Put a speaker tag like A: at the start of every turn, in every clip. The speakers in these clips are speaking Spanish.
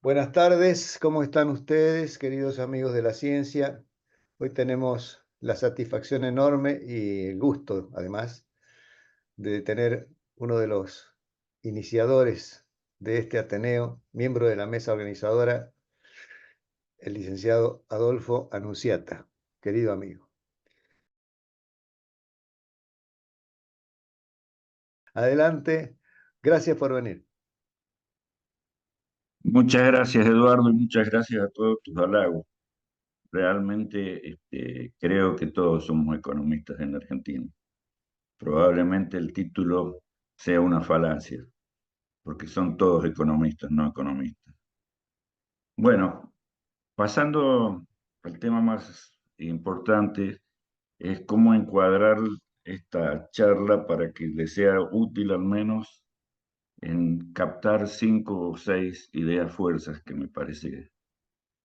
A: Buenas tardes, ¿cómo están ustedes, queridos amigos de la ciencia? Hoy tenemos la satisfacción enorme y el gusto, además, de tener uno de los iniciadores de este Ateneo, miembro de la mesa organizadora, el licenciado Adolfo Anunciata, querido amigo. Adelante, gracias por venir.
B: Muchas gracias, Eduardo, y muchas gracias a todos tus halagos. Realmente creo que todos somos economistas en Argentina. Probablemente el título sea una falacia, porque son todos economistas, no economistas. Bueno, pasando al tema más importante, es cómo encuadrar esta charla para que le sea útil al menos en captar cinco o seis ideas fuerzas que me parece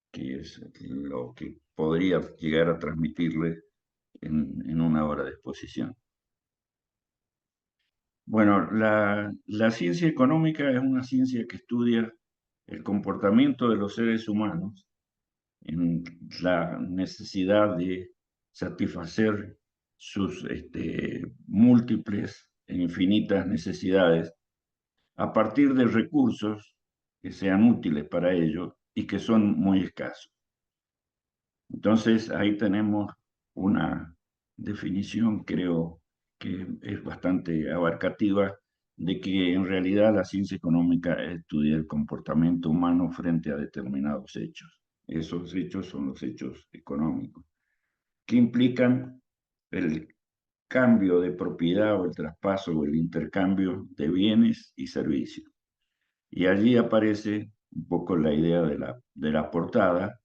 B: que es lo que podría llegar a transmitirle en una hora de exposición. Bueno, la ciencia económica es una ciencia que estudia el comportamiento de los seres humanos en la necesidad de satisfacer sus múltiples e infinitas necesidades a partir de recursos que sean útiles para ello y que son muy escasos. Entonces, ahí tenemos una definición, creo que es bastante abarcativa, de que en realidad la ciencia económica estudia el comportamiento humano frente a determinados hechos. Esos hechos son los hechos económicos, que implican el cambio de propiedad o el traspaso o el intercambio de bienes y servicios. Y allí aparece un poco la idea de la portada,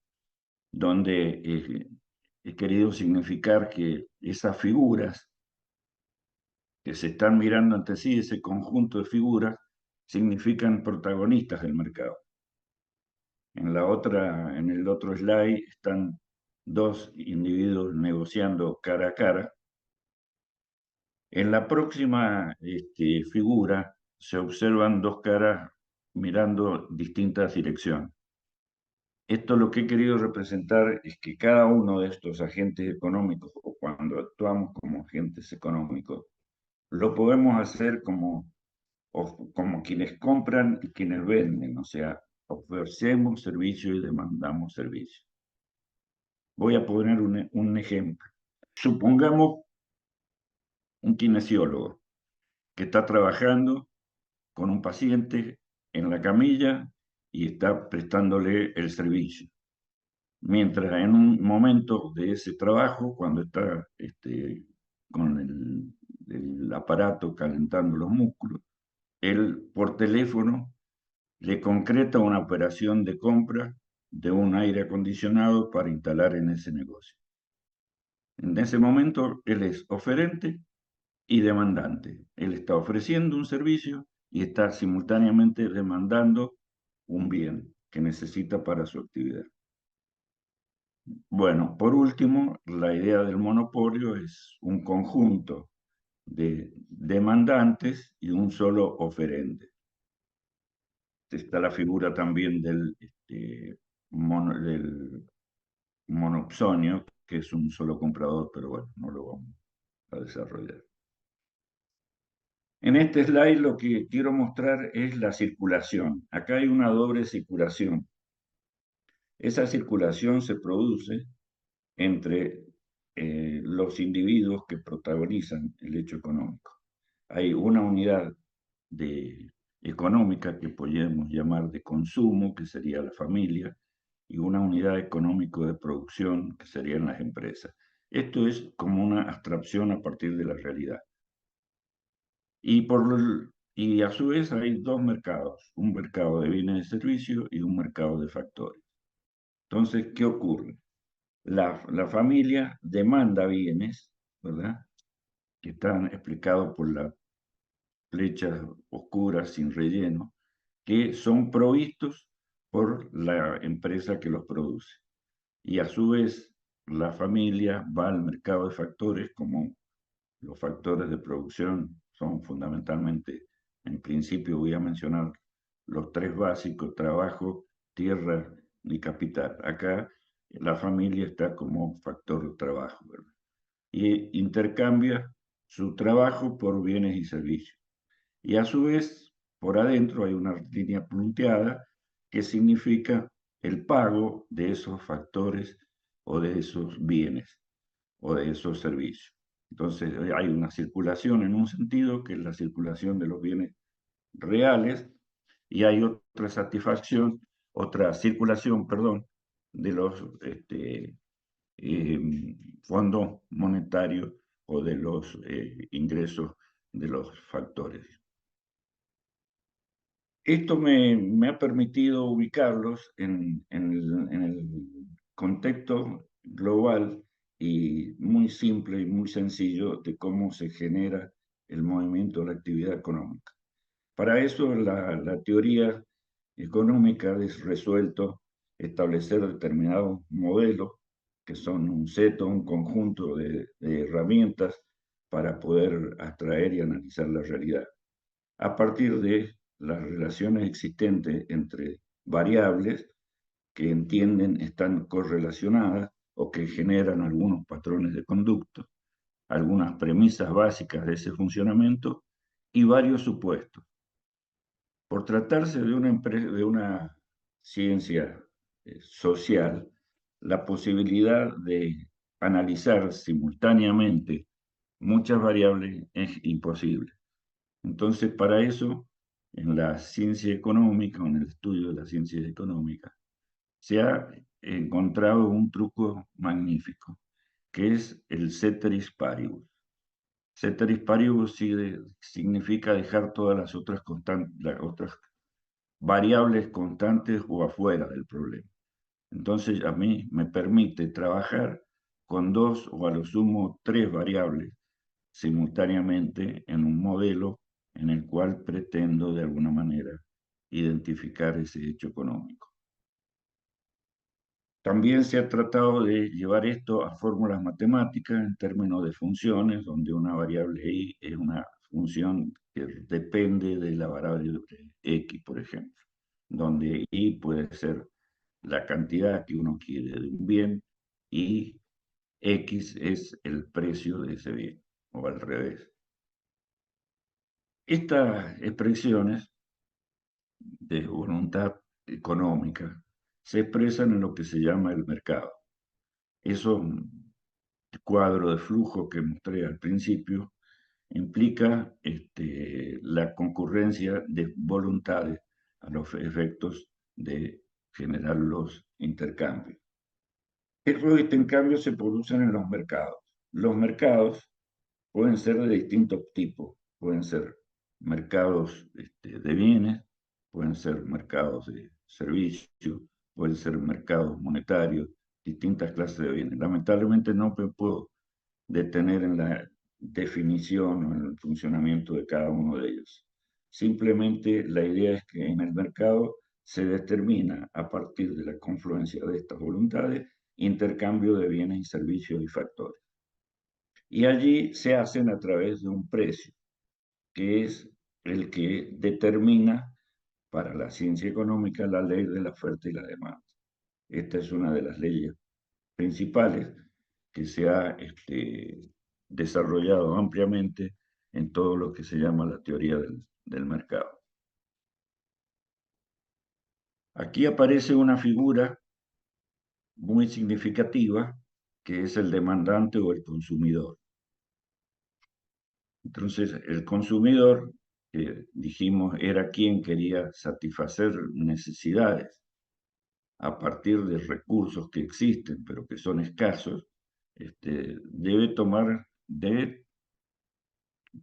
B: donde he querido significar que esas figuras que se están mirando ante sí, ese conjunto de figuras, significan protagonistas del mercado. En el otro slide están dos individuos negociando cara a cara. En la próxima figura se observan dos caras mirando distintas direcciones. Esto lo que he querido representar es que cada uno de estos agentes económicos, o cuando actuamos como agentes económicos, lo podemos hacer como quienes compran y quienes venden, o sea, ofrecemos servicio y demandamos servicio. Voy a poner un ejemplo. Supongamos un kinesiólogo que está trabajando con un paciente en la camilla y está prestándole el servicio. Mientras en un momento de ese trabajo, cuando está con el aparato calentando los músculos, él por teléfono le concreta una operación de compra de un aire acondicionado para instalar en ese negocio. En ese momento, él es oferente y demandante. Él está ofreciendo un servicio y está simultáneamente demandando un bien que necesita para su actividad. Bueno, por último, la idea del monopolio es un conjunto de demandantes y un solo oferente. Está la figura también del monopsonio, que es un solo comprador, pero bueno, no lo vamos a desarrollar. En este slide lo que quiero mostrar es la circulación. Acá hay una doble circulación. Esa circulación se produce entre los individuos que protagonizan el hecho económico. Hay una unidad económica que podemos llamar de consumo, que sería la familia, y una unidad económica de producción, que serían las empresas. Esto es como una abstracción a partir de la realidad. Y a su vez hay dos mercados, un mercado de bienes y servicios y un mercado de factores. Entonces, ¿qué ocurre? La familia demanda bienes, ¿verdad? Que están explicados por las flechas oscuras sin relleno, que son provistos por la empresa que los produce. Y a su vez, la familia va al mercado de factores, como los factores de producción son fundamentalmente, en principio voy a mencionar los tres básicos: trabajo, tierra ni capital. Acá la familia está como factor trabajo, ¿verdad? Y intercambia su trabajo por bienes y servicios. Y a su vez, por adentro hay una línea punteada que significa el pago de esos factores o de esos bienes o de esos servicios. Entonces hay una circulación en un sentido, que es la circulación de los bienes reales, y hay otra satisfacción, otra circulación, perdón, de los fondos monetarios o de los ingresos de los factores. Esto me ha permitido ubicarlos en el contexto global y muy simple y muy sencillo de cómo se genera el movimiento de la actividad económica. Para eso la teoría económica ha resuelto establecer determinados modelos que son un set o un conjunto de herramientas para poder abstraer y analizar la realidad a partir de las relaciones existentes entre variables que entienden están correlacionadas o que generan algunos patrones de conducta, algunas premisas básicas de ese funcionamiento y varios supuestos. Por tratarse de una ciencia social, la posibilidad de analizar simultáneamente muchas variables es imposible. Entonces, para eso, en la ciencia económica, o en el estudio de la ciencia económica, se ha encontrado un truco magnífico, que es el ceteris paribus. Ceteris paribus significa dejar todas las otras variables constantes o afuera del problema. Entonces, a mí me permite trabajar con dos o a lo sumo tres variables simultáneamente en un modelo en el cual pretendo de alguna manera identificar ese hecho económico. También se ha tratado de llevar esto a fórmulas matemáticas en términos de funciones, donde una variable y es una función que depende de la variable x, por ejemplo, donde y puede ser la cantidad que uno quiere de un bien y x es el precio de ese bien, o al revés. Estas expresiones de voluntad económica se expresan en lo que se llama el mercado. Eso cuadro de flujo que mostré al principio implica la concurrencia de voluntades a los efectos de generar los intercambios. Estos intercambios se producen en los mercados. Los mercados pueden ser de distintos tipos, pueden ser mercados de bienes, pueden ser mercados de servicios, pueden ser mercados monetarios, distintas clases de bienes. Lamentablemente no me puedo detener en la definición o en el funcionamiento de cada uno de ellos. Simplemente la idea es que en el mercado se determina a partir de la confluencia de estas voluntades intercambio de bienes y servicios y factores. Y allí se hacen a través de un precio, que es el que determina para la ciencia económica la ley de la oferta y la demanda. Esta es una de las leyes principales que se ha desarrollado ampliamente en todo lo que se llama la teoría del mercado. Aquí aparece una figura muy significativa que es el demandante o el consumidor. Entonces, el consumidor, dijimos, era quien quería satisfacer necesidades a partir de recursos que existen, pero que son escasos, debe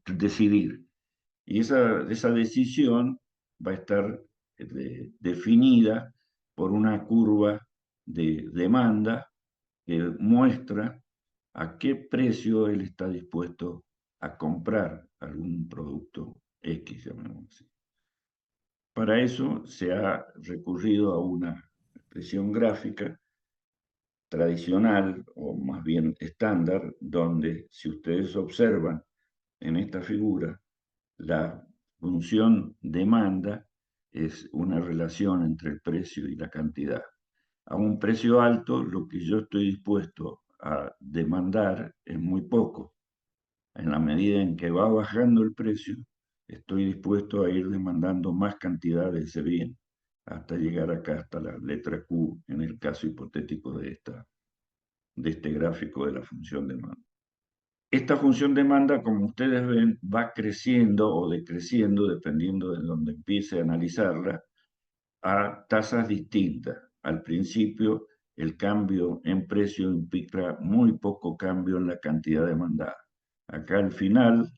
B: decidir. Y esa decisión va a estar definida por una curva de demanda que muestra a qué precio él está dispuesto a comprar algún producto X, llamémoslo así. Para eso se ha recurrido a una expresión gráfica tradicional, o más bien estándar, donde si ustedes observan en esta figura, la función demanda es una relación entre el precio y la cantidad. A un precio alto, lo que yo estoy dispuesto a demandar es muy poco. En la medida en que va bajando el precio, estoy dispuesto a ir demandando más cantidad de ese bien, hasta llegar acá, hasta la letra Q, en el caso hipotético de este gráfico de la función demanda. Esta función demanda, como ustedes ven, va creciendo o decreciendo, dependiendo de donde empiece a analizarla, a tasas distintas. Al principio, el cambio en precio implica muy poco cambio en la cantidad demandada. Acá al final,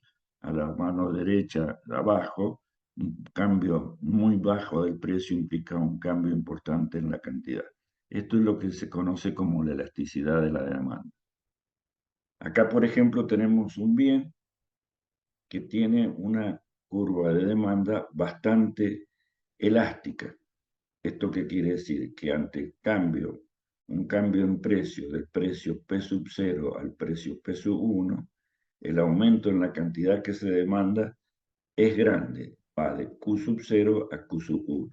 B: a la mano derecha de abajo, un cambio muy bajo del precio implica un cambio importante en la cantidad. Esto es lo que se conoce como la elasticidad de la demanda. Acá, por ejemplo, tenemos un bien que tiene una curva de demanda bastante elástica. ¿Esto qué quiere decir? Que ante un cambio en precio del precio P sub 0 al precio P sub 1, el aumento en la cantidad que se demanda es grande, va de Q sub 0 a Q sub 1.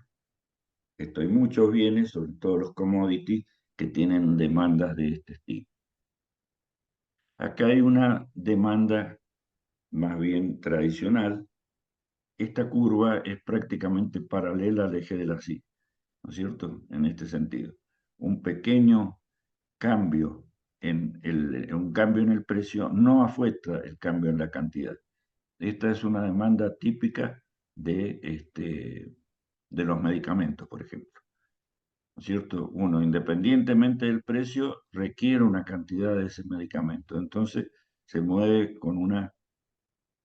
B: Esto hay muchos bienes, sobre todo los commodities, que tienen demandas de este estilo. Acá hay una demanda más bien tradicional. Esta curva es prácticamente paralela al eje de la Y, ¿no es cierto? En este sentido. Un pequeño cambio un cambio en el precio no afecta el cambio en la cantidad. Esta es una demanda típica de los medicamentos, por ejemplo. ¿No es cierto? Uno, independientemente del precio, requiere una cantidad de ese medicamento. Entonces, se mueve con una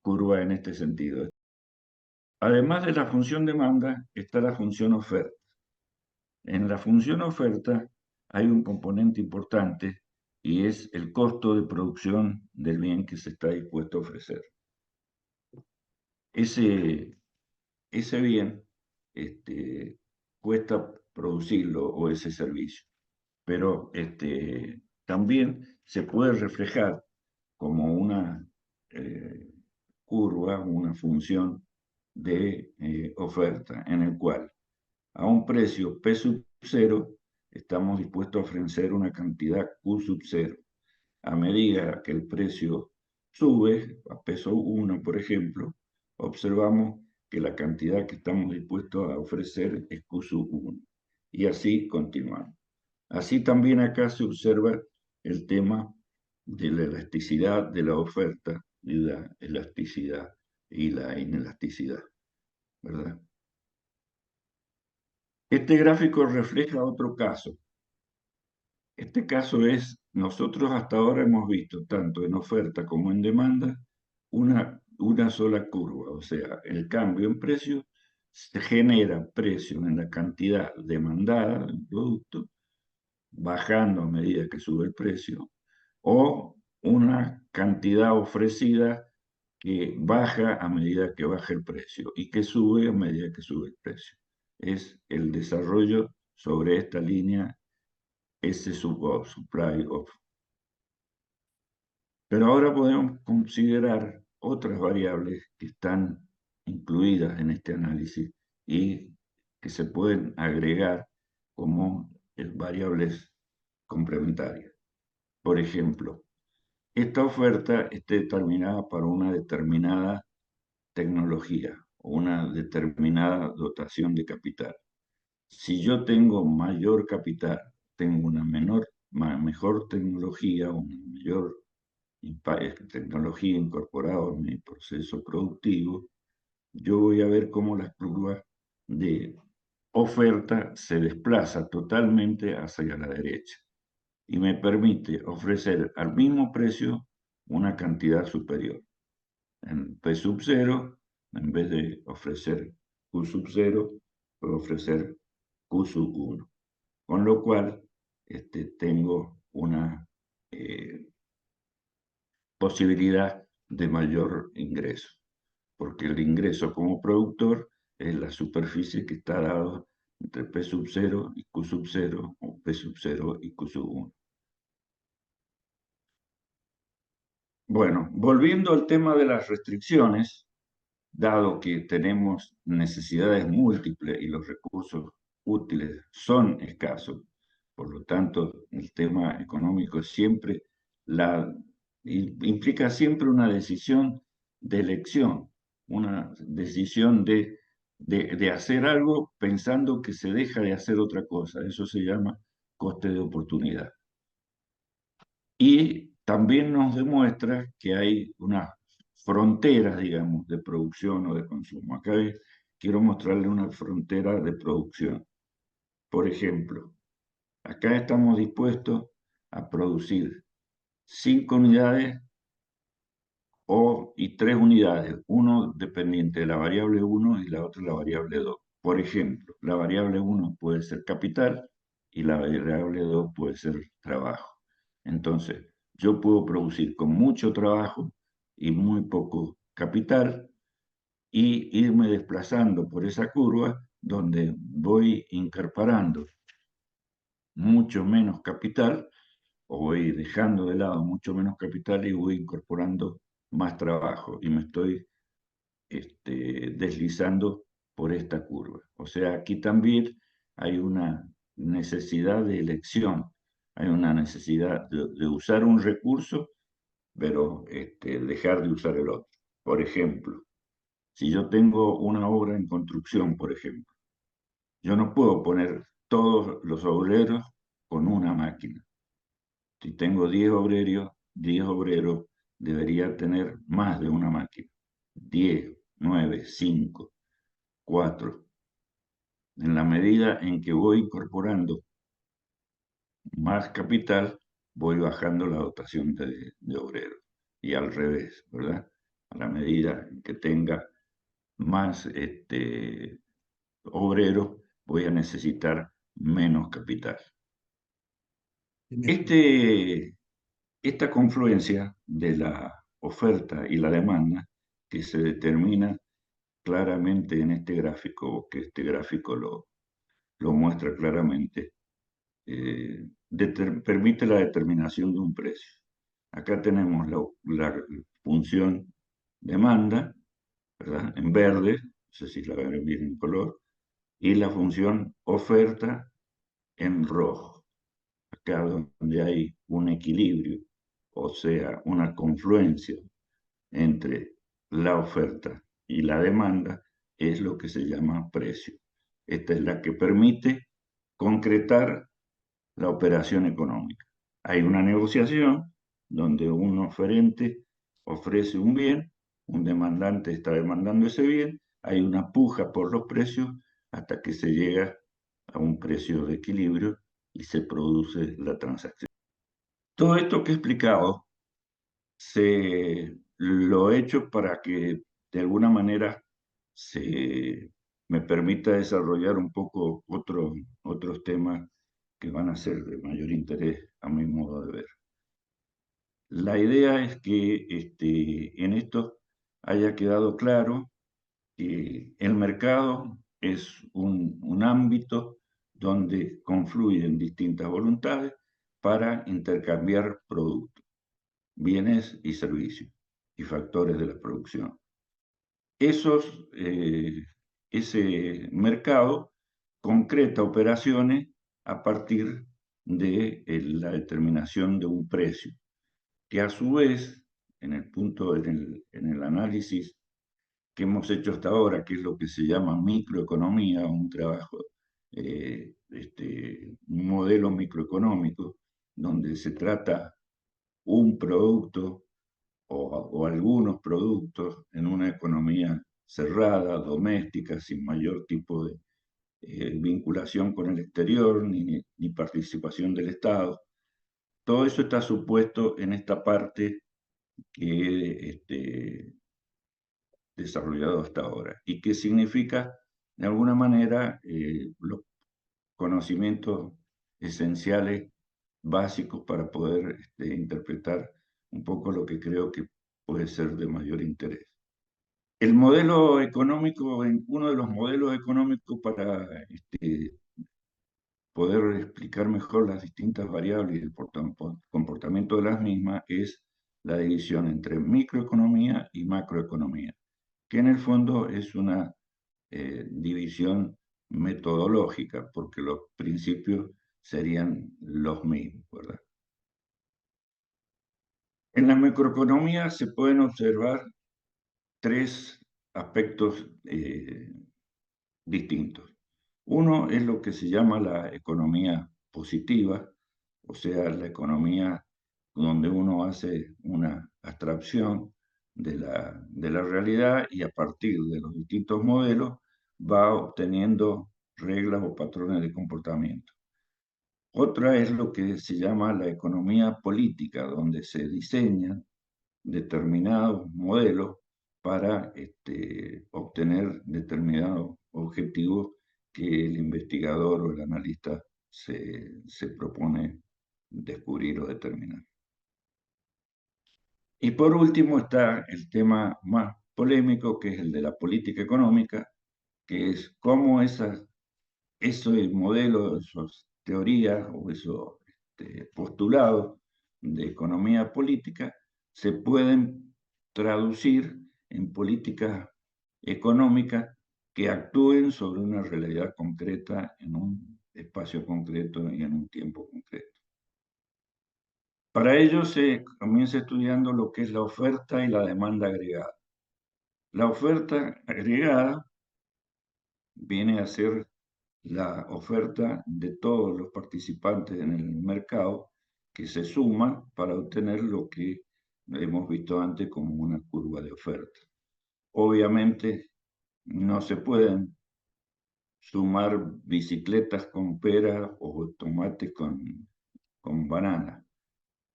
B: curva en este sentido. Además de la función demanda, está la función oferta. En la función oferta hay un componente importante y es el costo de producción del bien que se está dispuesto a ofrecer. Ese bien cuesta producirlo o ese servicio, pero también se puede reflejar como una curva, una función de oferta, en el cual a un precio P sub 0 estamos dispuestos a ofrecer una cantidad Q sub 0. A medida que el precio sube, a peso 1, por ejemplo, observamos que la cantidad que estamos dispuestos a ofrecer es Q sub 1. Y así continuamos. Así también acá se observa el tema de la elasticidad de la oferta y la elasticidad y la inelasticidad, ¿verdad? Este gráfico refleja otro caso. Este caso es, nosotros hasta ahora hemos visto, tanto en oferta como en demanda, una sola curva, o sea, el cambio en precio se genera precio en la cantidad demandada del producto, bajando a medida que sube el precio, o una cantidad ofrecida que baja a medida que baja el precio y que sube a medida que sube el precio. Es el desarrollo sobre esta línea supply of. Pero ahora podemos considerar otras variables que están incluidas en este análisis y que se pueden agregar como variables complementarias. Por ejemplo, esta oferta está determinada para una determinada tecnología o una determinada dotación de capital. Si yo tengo mayor capital, tengo una mejor tecnología, una mayor tecnología incorporada en mi proceso productivo, yo voy a ver cómo la curva de oferta se desplaza totalmente hacia la derecha y me permite ofrecer al mismo precio una cantidad superior. En P sub 0, en vez de ofrecer Q sub 0, puedo ofrecer Q sub 1. Con lo cual, tengo una posibilidad de mayor ingreso, porque el ingreso como productor es la superficie que está dado entre P sub 0 y Q sub 0, o P sub 0 y Q sub 1. Bueno, volviendo al tema de las restricciones, dado que tenemos necesidades múltiples y los recursos útiles son escasos, por lo tanto, el tema económico siempre implica siempre una decisión de elección, una decisión de hacer algo pensando que se deja de hacer otra cosa. Eso se llama coste de oportunidad. Y también nos demuestra que hay unas fronteras, digamos, de producción o de consumo. Acá quiero mostrarle una frontera de producción. Por ejemplo, acá estamos dispuestos a producir 5 unidades y 3 unidades, uno dependiente de la variable 1 y la otra la variable 2. Por ejemplo, la variable 1 puede ser capital y la variable 2 puede ser trabajo. Entonces, yo puedo producir con mucho trabajo y muy poco capital y irme desplazando por esa curva donde voy incorporando mucho menos capital o voy dejando de lado mucho menos capital y voy incorporando más trabajo y me estoy deslizando por esta curva. O sea, aquí también hay una necesidad de elección, hay una necesidad de usar un recurso, pero dejar de usar el otro. Por ejemplo, si yo tengo una obra en construcción, por ejemplo, yo no puedo poner todos los obreros con una máquina. Si tengo 10 obreros debería tener más de una máquina. 10, 9, 5, 4. En la medida en que voy incorporando más capital, voy bajando la dotación de obreros. Y al revés, ¿verdad? A la medida en que tenga más obreros, voy a necesitar menos capital. Esta confluencia de la oferta y la demanda que se determina claramente en este gráfico, que este gráfico lo muestra claramente, permite la determinación de un precio. Acá tenemos la función demanda, ¿verdad? En verde, no sé si la ven bien en color, y la función oferta en rojo. Acá donde hay un equilibrio, o sea, una confluencia entre la oferta y la demanda, es lo que se llama precio. Esta es la que permite concretar la operación económica. Hay una negociación donde un oferente ofrece un bien, un demandante está demandando ese bien, hay una puja por los precios hasta que se llega a un precio de equilibrio y se produce la transacción. Todo esto que he explicado lo he hecho para que de alguna manera me permita desarrollar un poco otros temas que van a ser de mayor interés a mi modo de ver. La idea es que en esto haya quedado claro que el mercado es un ámbito donde confluyen distintas voluntades para intercambiar productos, bienes y servicios y factores de la producción. Ese mercado concreta operaciones a partir de la determinación de un precio, que a su vez, en el análisis que hemos hecho hasta ahora, que es lo que se llama microeconomía, un trabajo, un modelo microeconómico, donde se trata un producto o algunos productos en una economía cerrada, doméstica, sin mayor tipo de vinculación con el exterior ni participación del Estado. Todo eso está supuesto en esta parte que he desarrollado hasta ahora y que significa, de alguna manera, los conocimientos esenciales básicos para poder interpretar un poco lo que creo que puede ser de mayor interés. El modelo económico, uno de los modelos económicos para poder explicar mejor las distintas variables y el comportamiento de las mismas es la división entre microeconomía y macroeconomía. que en el fondo es una división metodológica, porque los principios serían los mismos, ¿verdad? En la macroeconomía se pueden observar tres aspectos distintos. Uno es lo que se llama la economía positiva, o sea, la economía donde uno hace una abstracción de la realidad y a partir de los distintos modelos va obteniendo reglas o patrones de comportamiento. Otra es lo que se llama la economía política, donde se diseñan determinados modelos para obtener determinados objetivos que el investigador o el analista se propone descubrir o determinar. Y por último está el tema más polémico, que es el de la política económica, que es cómo esos modelos, esas teorías o esos postulados de economía política se pueden traducir en políticas económicas que actúen sobre una realidad concreta en un espacio concreto y en un tiempo concreto. Para ello se comienza estudiando lo que es la oferta y la demanda agregada. La oferta agregada viene a ser la oferta de todos los participantes en el mercado que se suman para obtener lo que hemos visto antes como una curva de oferta. Obviamente no se pueden sumar bicicletas con peras o tomates con banana.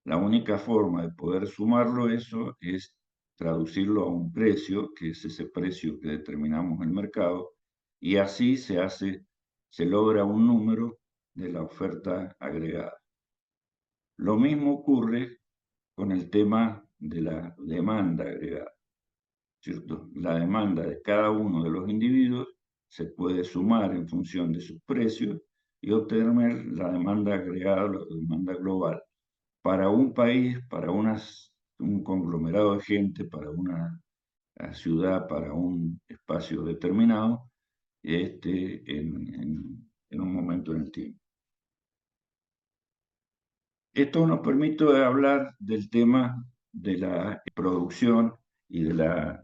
B: La única forma de poder sumarlo eso es traducirlo a un precio, que es ese precio que determinamos en el mercado, y así se logra un número de la oferta agregada. Lo mismo ocurre con el tema de la demanda agregada, ¿cierto? La demanda de cada uno de los individuos se puede sumar en función de sus precios y obtener la demanda agregada, la demanda global para un país, para un conglomerado de gente, para una ciudad, para un espacio determinado, en un momento en el tiempo. Esto nos permite hablar del tema de la producción y de la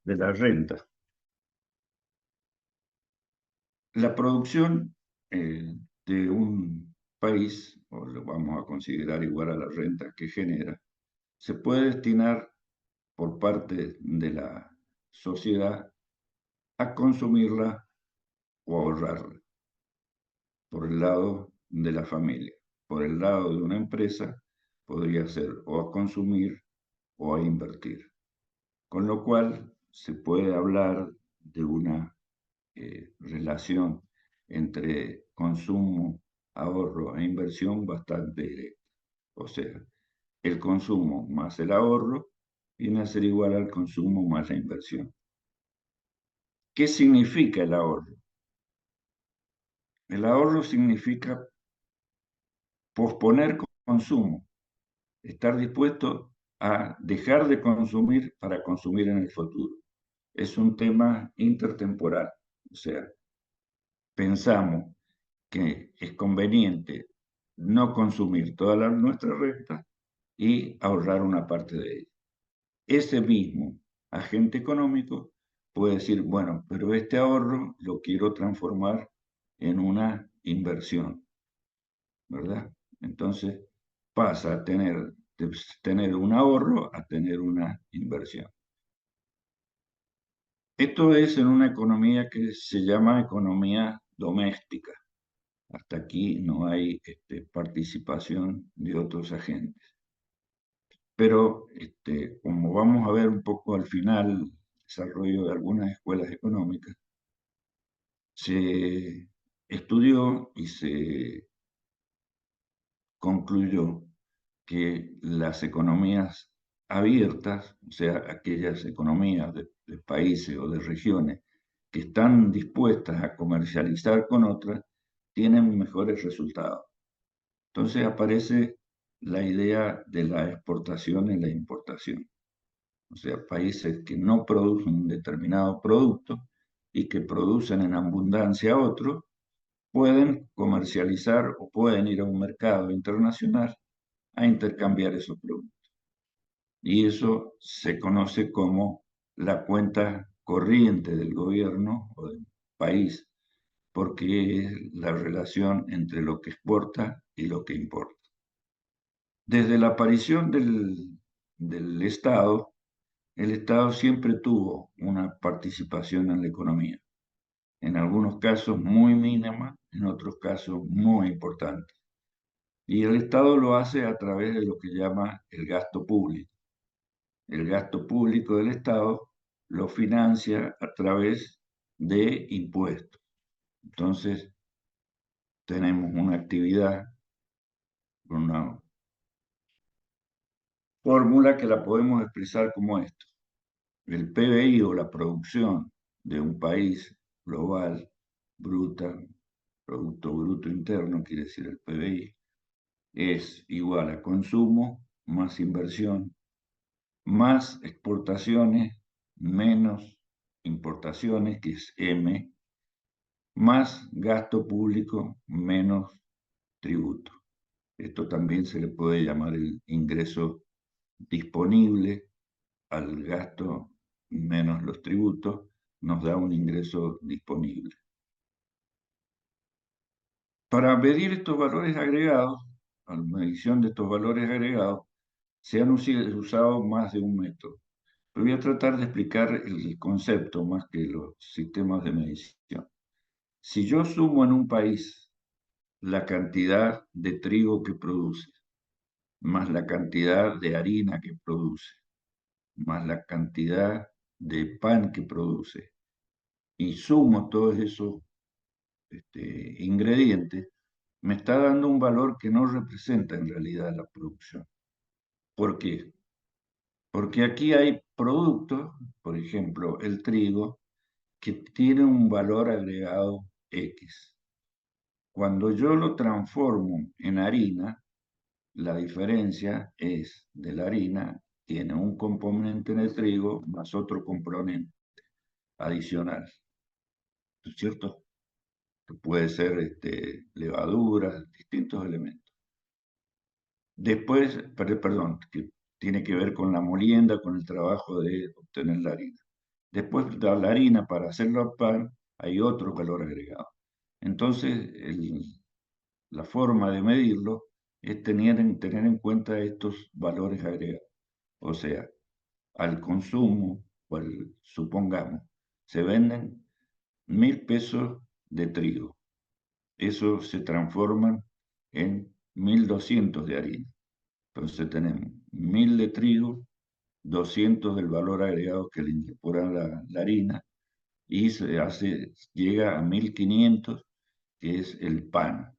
B: renta. La producción de un país, o lo vamos a considerar igual a la renta que genera, se puede destinar por parte de la sociedad a consumirla o ahorrarla, por el lado de la familia. Por el lado de una empresa podría ser o a consumir o a invertir. Con lo cual se puede hablar de una relación entre consumo, ahorro e inversión bastante directa. O sea, el consumo más el ahorro viene a ser igual al consumo más la inversión. ¿Qué significa el ahorro? El ahorro significa posponer consumo, estar dispuesto a dejar de consumir para consumir en el futuro. Es un tema intertemporal, o sea, pensamos que es conveniente no consumir toda nuestra renta y ahorrar una parte de ella. Ese mismo agente económico puede decir, bueno, pero este ahorro lo quiero transformar en una inversión, ¿verdad? Entonces pasa a tener un ahorro a tener una inversión. Esto es en una economía que se llama economía doméstica. Hasta aquí no hay participación de otros agentes. Pero como vamos a ver un poco al final el desarrollo de algunas escuelas económicas, se estudió y se concluyó que las economías abiertas, o sea, aquellas economías de países o de regiones que están dispuestas a comercializar con otras, tienen mejores resultados. Entonces aparece la idea de la exportación y la importación. o sea, países que no producen un determinado producto y que producen en abundancia otro, pueden comercializar o pueden ir a un mercado internacional a intercambiar esos productos. Y eso se conoce como la cuenta corriente del gobierno o del país, porque es la relación entre lo que exporta y lo que importa. Desde la aparición del Estado, el Estado siempre tuvo una participación en la economía, en algunos casos muy mínima, en otros casos muy importante. Y el Estado lo hace a través de lo que llama el gasto público. El gasto público del Estado lo financia a través de impuestos. Entonces, tenemos una actividad, una fórmula que la podemos expresar como esto. El PBI o la producción de un país global, bruta, Producto Bruto Interno, quiere decir el PBI, es igual a consumo más inversión, más exportaciones, menos importaciones, que es M, más gasto público, menos tributo. Esto también se le puede llamar el ingreso disponible al gasto menos los tributos, nos da un ingreso disponible. Para medir estos valores agregados, a la medición de estos valores agregados, se han usado más de un método. Pero voy a tratar de explicar el concepto más que los sistemas de medición. Si yo sumo en un país la cantidad de trigo que produce, más la cantidad de harina que produce, más la cantidad de pan que produce, y sumo todos esos ingredientes, me está dando un valor que no representa en realidad la producción. ¿Por qué? Porque aquí hay productos, por ejemplo, el trigo, que tiene un valor agregado X. Cuando yo lo transformo en harina, la diferencia es de la harina, tiene un componente de trigo más otro componente adicional, ¿no es cierto? Que puede ser levaduras, distintos elementos. Después, perdón, que tiene que ver con la molienda, con el trabajo de obtener la harina. Después de la harina, para hacerlo a pan, hay otro valor agregado. Entonces, la forma de medirlo es tener en cuenta estos valores agregados. O sea, al consumo, supongamos, se venden 1.000 pesos de trigo. Eso se transforma en 1.200 de harina. Entonces tenemos 1.000 de trigo, 200 del valor agregado que le incorpora la harina, y llega a 1.500, que es el pan.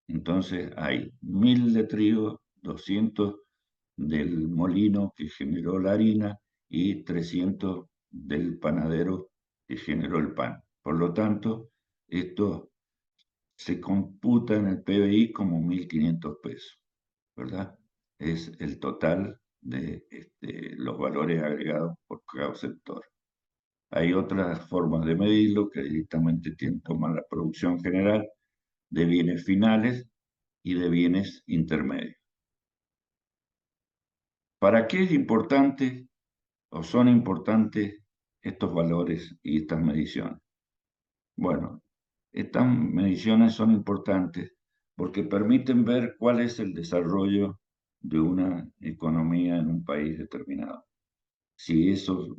B: Entonces hay 1.000 de trigo, 200 del molino que generó la harina y 300 del panadero que generó el pan. Por lo tanto, esto se computa en el PBI como 1.500 pesos, ¿verdad? Es el total de los valores agregados por cada sector. Hay otras formas de medirlo que directamente toman la producción general de bienes finales y de bienes intermedios. ¿Para qué es importante o son importantes estos valores y estas mediciones? Bueno, estas mediciones son importantes porque permiten ver cuál es el desarrollo de una economía en un país determinado. Si esos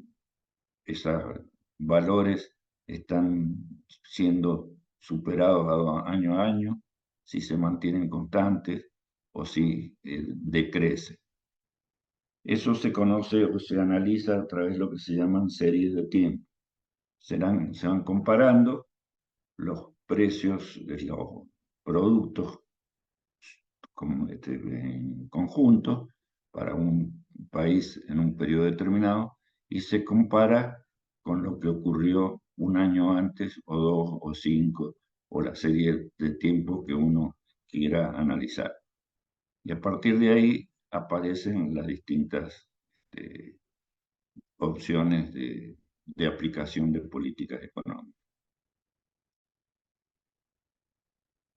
B: valores están siendo superados año a año, si se mantienen constantes o si decrece. Eso se conoce o se analiza a través de lo que se llaman series de tiempo. Se van comparando los precios de los productos como en conjunto para un país en un periodo determinado y se compara con lo que ocurrió un año antes o 2 o 5 o la serie de tiempo que uno quiera analizar. Y a partir de ahí aparecen las distintas opciones de aplicación de políticas económicas.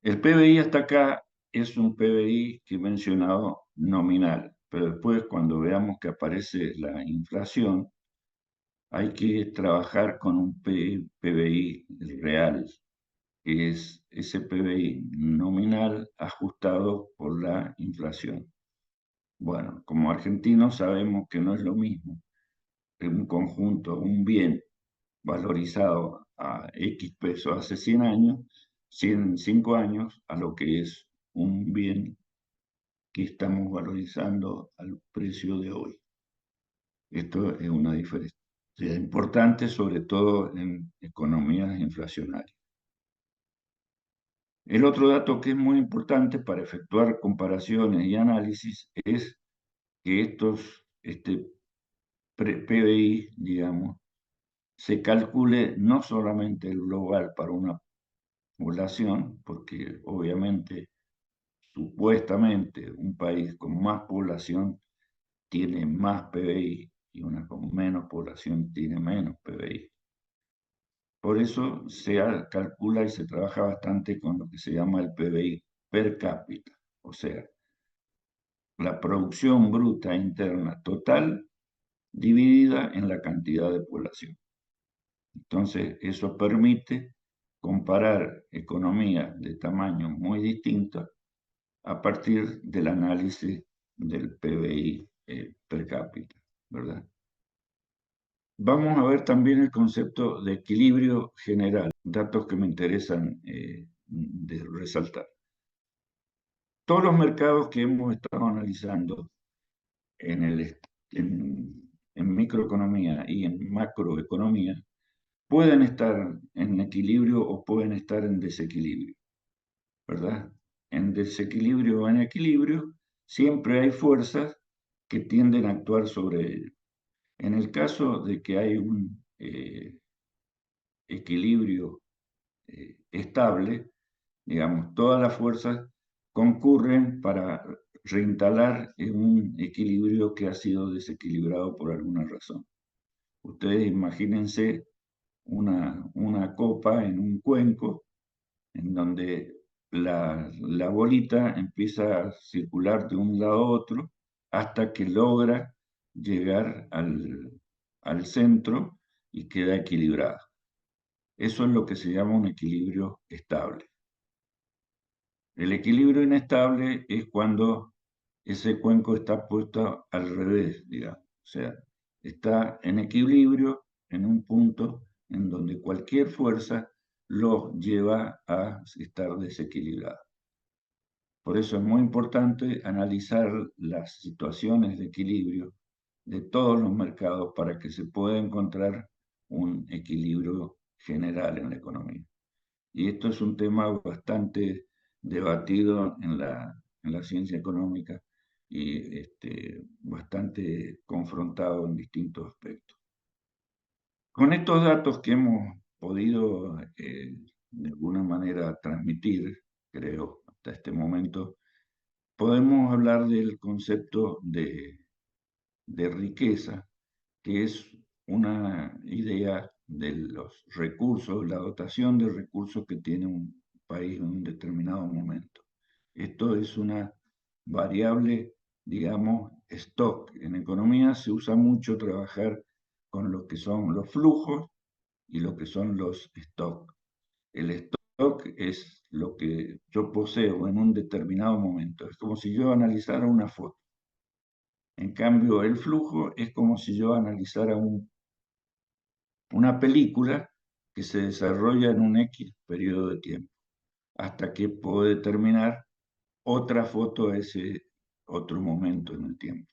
B: El PBI hasta acá es un PBI que he mencionado nominal, pero después cuando veamos que aparece la inflación, hay que trabajar con un PBI real, que es ese PBI nominal ajustado por la inflación. Bueno, como argentinos sabemos que no es lo mismo que un conjunto, un bien valorizado a X pesos hace 100 años, 105 años, a lo que es un bien que estamos valorizando al precio de hoy. Esto es una diferencia importante, sobre todo en economías inflacionarias. El otro dato que es muy importante para efectuar comparaciones y análisis es que este PBI, digamos, se calcule no solamente el global para una población, porque obviamente, supuestamente, un país con más población tiene más PBI y una con menos población tiene menos PBI. Por eso se calcula y se trabaja bastante con lo que se llama el PBI per cápita, o sea, la producción bruta interna total dividida en la cantidad de población. Entonces, eso permite comparar economías de tamaño muy distintas a partir del análisis del PBI per cápita, ¿verdad? Vamos a ver también el concepto de equilibrio general, datos que me interesan de resaltar. Todos los mercados que hemos estado analizando en microeconomía y en macroeconomía pueden estar en equilibrio o pueden estar en desequilibrio, ¿verdad? En desequilibrio o en equilibrio, siempre hay fuerzas que tienden a actuar sobre ello. En el caso de que hay un equilibrio estable, digamos, todas las fuerzas concurren para reinstalar en un equilibrio que ha sido desequilibrado por alguna razón. Ustedes imagínense una copa en un cuenco en donde la bolita empieza a circular de un lado a otro hasta que logra llegar al centro y queda equilibrada. Eso es lo que se llama un equilibrio estable. El equilibrio inestable es cuando ese cuenco está puesto al revés, digamos. O sea, está en equilibrio en un punto en donde cualquier fuerza lo lleva a estar desequilibrado. Por eso es muy importante analizar las situaciones de equilibrio de todos los mercados para que se pueda encontrar un equilibrio general en la economía. Y esto es un tema bastante debatido en la ciencia económica y bastante confrontado en distintos aspectos. Con estos datos que hemos podido de alguna manera transmitir, creo, hasta este momento, podemos hablar del concepto de riqueza, que es una idea de los recursos, la dotación de recursos que tiene un país en un determinado momento. Esto es una variable, digamos, stock. En economía se usa mucho trabajar con lo que son los flujos y lo que son los stock. El stock es lo que yo poseo en un determinado momento. Es como si yo analizara una foto. En cambio, el flujo es como si yo analizara una película que se desarrolla en un X periodo de tiempo, hasta que puedo determinar otra foto a ese otro momento en el tiempo.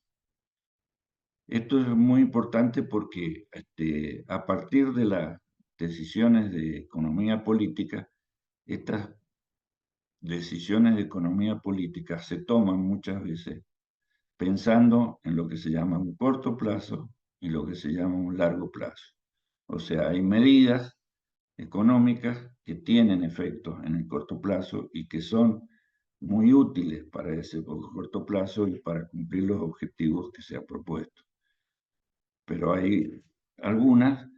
B: Esto es muy importante porque a partir de las decisiones de economía política, estas decisiones de economía política se toman muchas veces pensando en lo que se llama un corto plazo y lo que se llama un largo plazo. O sea, hay medidas económicas que tienen efectos en el corto plazo y que son muy útiles para ese corto plazo y para cumplir los objetivos que se ha propuesto. pero hay algunas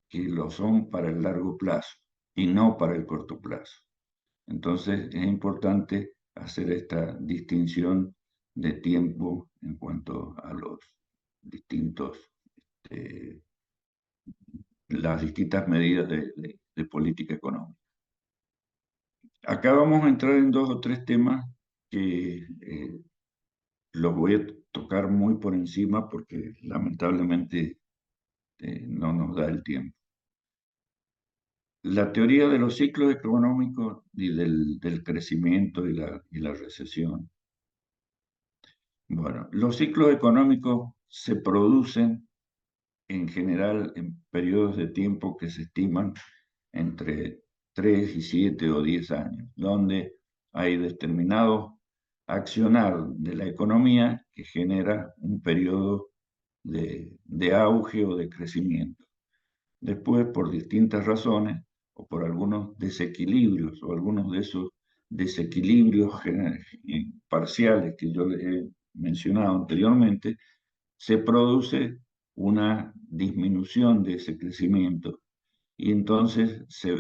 B: que lo son para el largo plazo y no para el corto plazo. Entonces es importante hacer esta distinción de tiempo en cuanto a los distintos, eh, las distintas medidas de política económica. Acá vamos a entrar en dos o tres temas que los voy a tocar muy por encima porque lamentablemente no nos da el tiempo. La teoría de los ciclos económicos y del crecimiento y la recesión. Bueno, los ciclos económicos se producen en general en periodos de tiempo que se estiman entre 3 y 7 o 10 años, donde hay determinado accionar de la economía que genera un periodo de auge o de crecimiento. Después, por distintas razones o por algunos desequilibrios o algunos de esos desequilibrios parciales que yo les he mencionado anteriormente, se produce una disminución de ese crecimiento y entonces se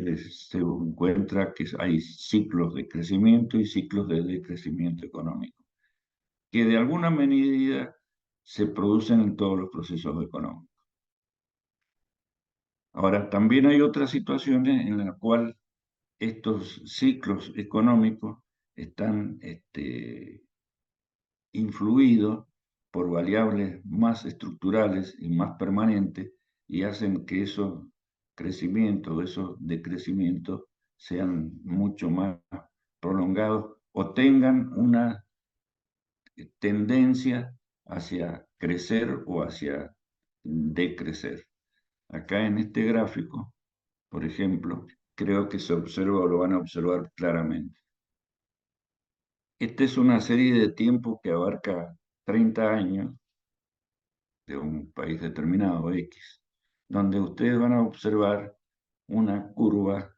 B: encuentra que hay ciclos de crecimiento y ciclos de decrecimiento económico, que de alguna medida se producen en todos los procesos económicos. Ahora, también hay otras situaciones en las cuales estos ciclos económicos están influidos por variables más estructurales y más permanentes y hacen que esos crecimientos, esos decrecimientos sean mucho más prolongados o tengan una tendencia hacia crecer o hacia decrecer. Acá en este gráfico, por ejemplo, creo que se observa o lo van a observar claramente. Esta es una serie de tiempo que abarca 30 años de un país determinado, X, donde ustedes van a observar una curva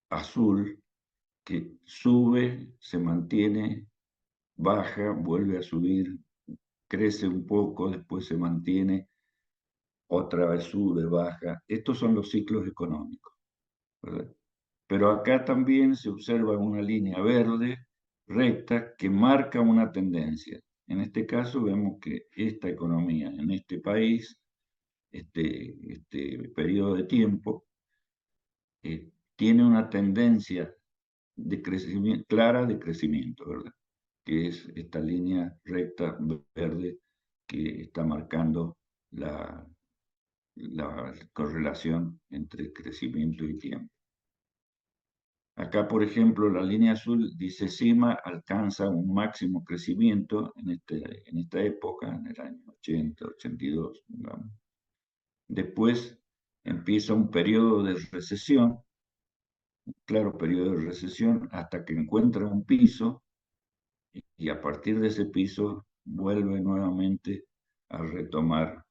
B: azul que sube, se mantiene, baja, vuelve a subir, crece un poco, después se mantiene, otra vez sube, baja. Estos son los ciclos económicos, ¿verdad? Pero acá también se observa una línea verde recta que marca una tendencia. En este caso vemos que esta economía en este país, este periodo de tiempo, tiene una tendencia de crecimiento, clara de crecimiento, ¿verdad? Que es esta línea recta verde que está marcando la correlación entre crecimiento y tiempo. Acá, por ejemplo, la línea azul dice CIMA alcanza un máximo crecimiento en esta época, en el año 80, 82, digamos. Después empieza un periodo de recesión, claro, periodo de recesión, hasta que encuentra un piso y a partir de ese piso vuelve nuevamente a retomar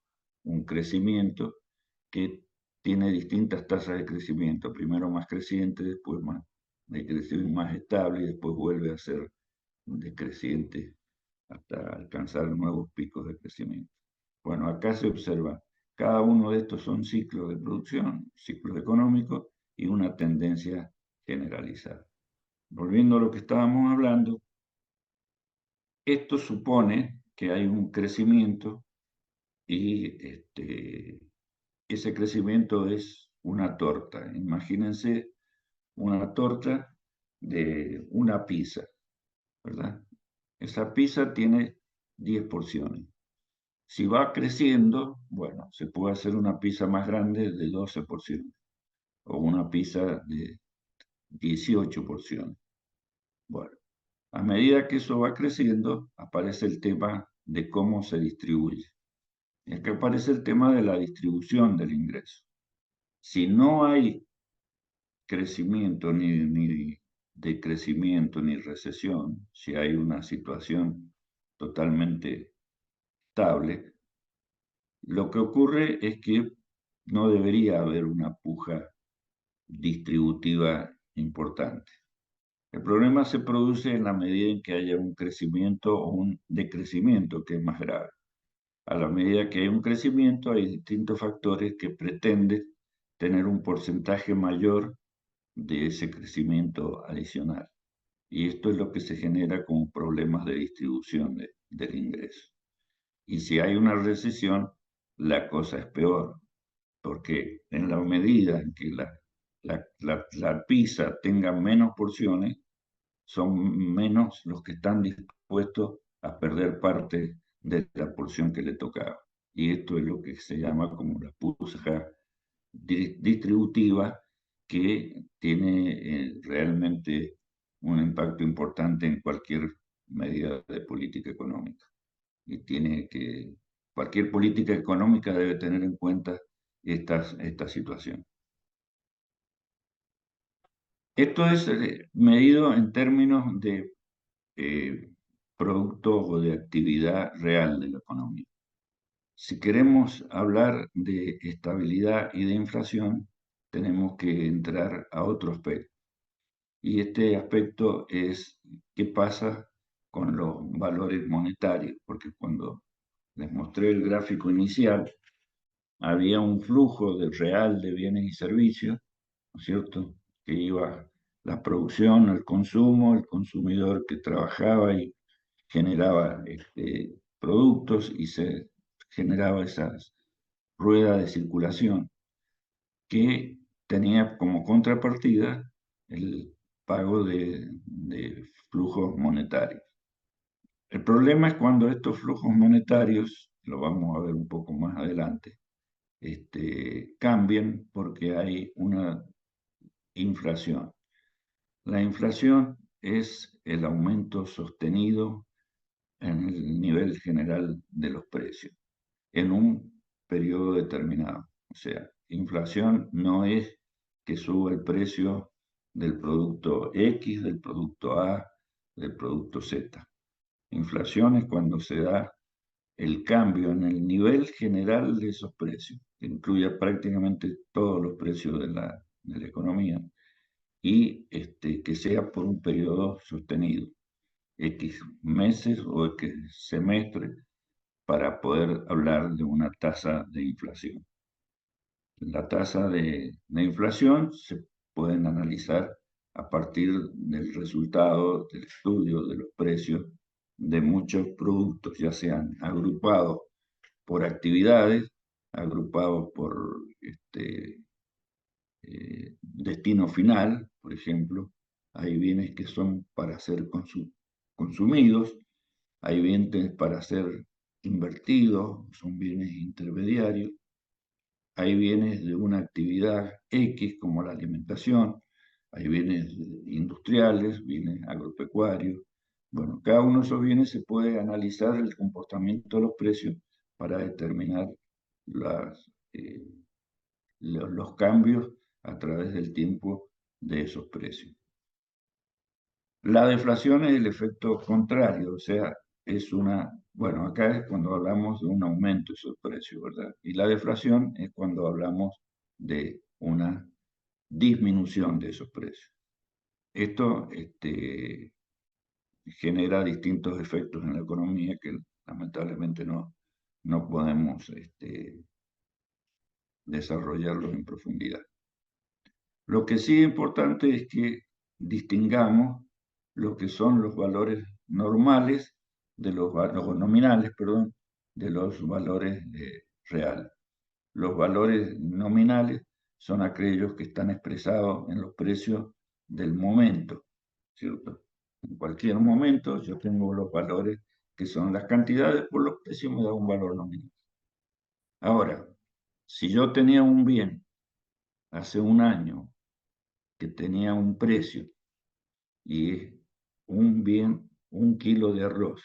B: un crecimiento que tiene distintas tasas de crecimiento, primero más creciente, después más decreciente, más estable y después vuelve a ser decreciente hasta alcanzar nuevos picos de crecimiento. Bueno, acá se observa, cada uno de estos son ciclos de producción, ciclos económicos y una tendencia generalizada. Volviendo a lo que estábamos hablando, esto supone que hay un crecimiento y ese crecimiento es una torta. Imagínense una torta de una pizza, ¿verdad? Esa pizza tiene 10 porciones. Si va creciendo, bueno, se puede hacer una pizza más grande de 12 porciones o una pizza de 18 porciones. Bueno, a medida que eso va creciendo, aparece el tema de cómo se distribuye. Y acá aparece el tema de la distribución del ingreso. Si no hay crecimiento ni decrecimiento ni recesión, si hay una situación totalmente estable, lo que ocurre es que no debería haber una puja distributiva importante. El problema se produce en la medida en que haya un crecimiento o un decrecimiento, que es más grave. a la medida que hay un crecimiento, hay distintos factores que pretenden tener un porcentaje mayor de ese crecimiento adicional. Y esto es lo que se genera como problemas de distribución del ingreso. Y si hay una recesión, la cosa es peor, porque en la medida en que la pizza tenga menos porciones, son menos los que están dispuestos a perder parte de la porción que le tocaba. Y esto es lo que se llama como la puja distributiva, que tiene realmente un impacto importante en cualquier medida de política económica. Y cualquier política económica debe tener en cuenta esta situación. Esto es medido en términos de producto o de actividad real de la economía. Si queremos hablar de estabilidad y de inflación, tenemos que entrar a otro aspecto. Y este aspecto es qué pasa con los valores monetarios, porque cuando les mostré el gráfico inicial, había un flujo real de bienes y servicios, ¿no es cierto?, que iba la producción, el consumo, el consumidor que trabajaba y generaba productos y se generaba esa rueda de circulación que tenía como contrapartida el pago de flujos monetarios. El problema es cuando estos flujos monetarios, lo vamos a ver un poco más adelante, cambian porque hay una inflación. La inflación es el aumento sostenido en el nivel general de los precios en un periodo determinado. O sea, inflación no es que suba el precio del producto X, del producto A, del producto Z. Inflación es cuando se da el cambio en el nivel general de esos precios, que incluye prácticamente todos los precios de la economía, y que sea por un periodo sostenido, X meses o X semestres, para poder hablar de una tasa de inflación. La tasa de inflación se pueden analizar a partir del resultado del estudio de los precios de muchos productos, ya sean agrupados por actividades, agrupados por destino final, por ejemplo. Hay bienes que son para ser consumidos, hay bienes para ser invertidos, son bienes intermediarios, hay bienes de una actividad X como la alimentación, hay bienes industriales, bienes agropecuarios. Bueno, cada uno de esos bienes se puede analizar el comportamiento de los precios para determinar los cambios a través del tiempo de esos precios. La deflación es el efecto contrario, o sea, bueno, acá es cuando hablamos de un aumento de esos precios, ¿verdad? Y la deflación es cuando hablamos de una disminución de esos precios. Esto genera distintos efectos en la economía que lamentablemente no podemos desarrollarlos en profundidad. Lo que sí es importante es que distingamos lo que son los valores normales de los nominales, perdón, de los valores reales. Los valores nominales son aquellos que están expresados en los precios del momento, ¿cierto? En cualquier momento yo tengo los valores que son las cantidades por los precios, me da un valor nominal. Ahora, si yo tenía un bien hace un año que tenía un precio y es un bien, 1 kilo de arroz,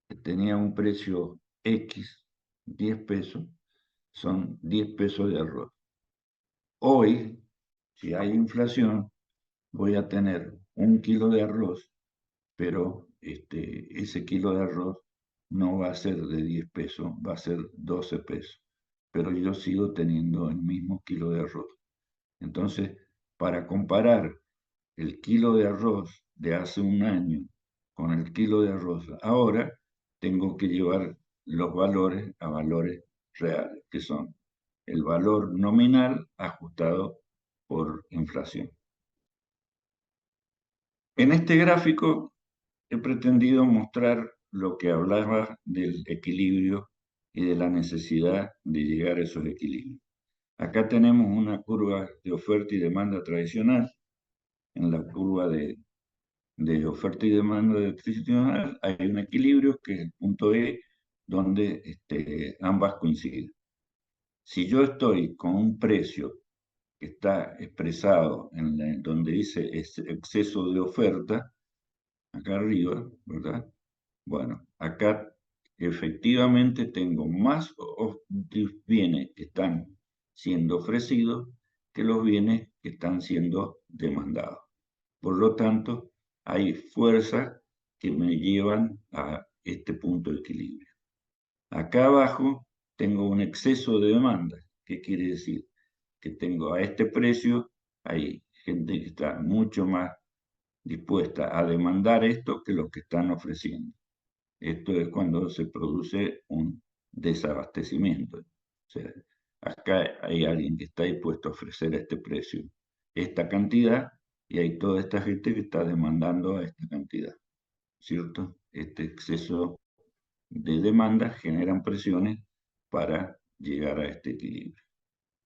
B: que tenía un precio X, 10 pesos, son 10 pesos de arroz. Hoy, si hay inflación, voy a tener 1 kilo de arroz, pero ese kilo de arroz no va a ser de 10 pesos, va a ser 12 pesos, pero yo sigo teniendo el mismo kilo de arroz. Entonces, para comparar el kilo de arroz de hace un año con el kilo de arroz ahora, tengo que llevar los valores a valores reales, que son el valor nominal ajustado por inflación. En este gráfico he pretendido mostrar lo que hablaba del equilibrio y de la necesidad de llegar a esos equilibrios. Acá tenemos una curva de oferta y demanda tradicional. En la curva de oferta y demanda tradicional hay un equilibrio que es el punto E, donde ambas coinciden. Si yo estoy con un precio que está expresado donde dice exceso de oferta, acá arriba, ¿verdad? Bueno, acá efectivamente tengo más bienes que están siendo ofrecidos que los bienes que están siendo demandados. Por lo tanto, hay fuerzas que me llevan a este punto de equilibrio. Acá abajo tengo un exceso de demanda. ¿Qué quiere decir? Que tengo a este precio, hay gente que está mucho más dispuesta a demandar esto que los que están ofreciendo. Esto es cuando se produce un desabastecimiento. O sea, acá hay alguien que está dispuesto a ofrecer a este precio esta cantidad y hay toda esta gente que está demandando a esta cantidad, ¿cierto? Este exceso de demanda generan presiones para llegar a este equilibrio.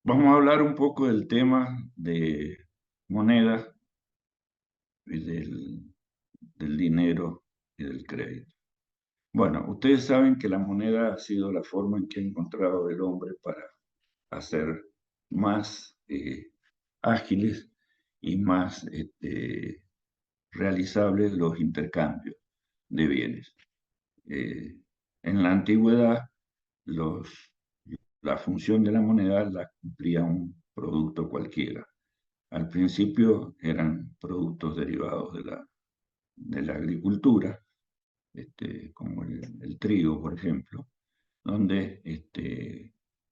B: Vamos a hablar un poco del tema de monedas y del dinero y del crédito. Bueno, ustedes saben que la moneda ha sido la forma en que ha encontrado el hombre para hacer más ágiles y más realizables los intercambios de bienes. En la antigüedad, la función de la moneda la cumplía un producto cualquiera. Al principio eran productos derivados de la agricultura, como el trigo, por ejemplo, donde,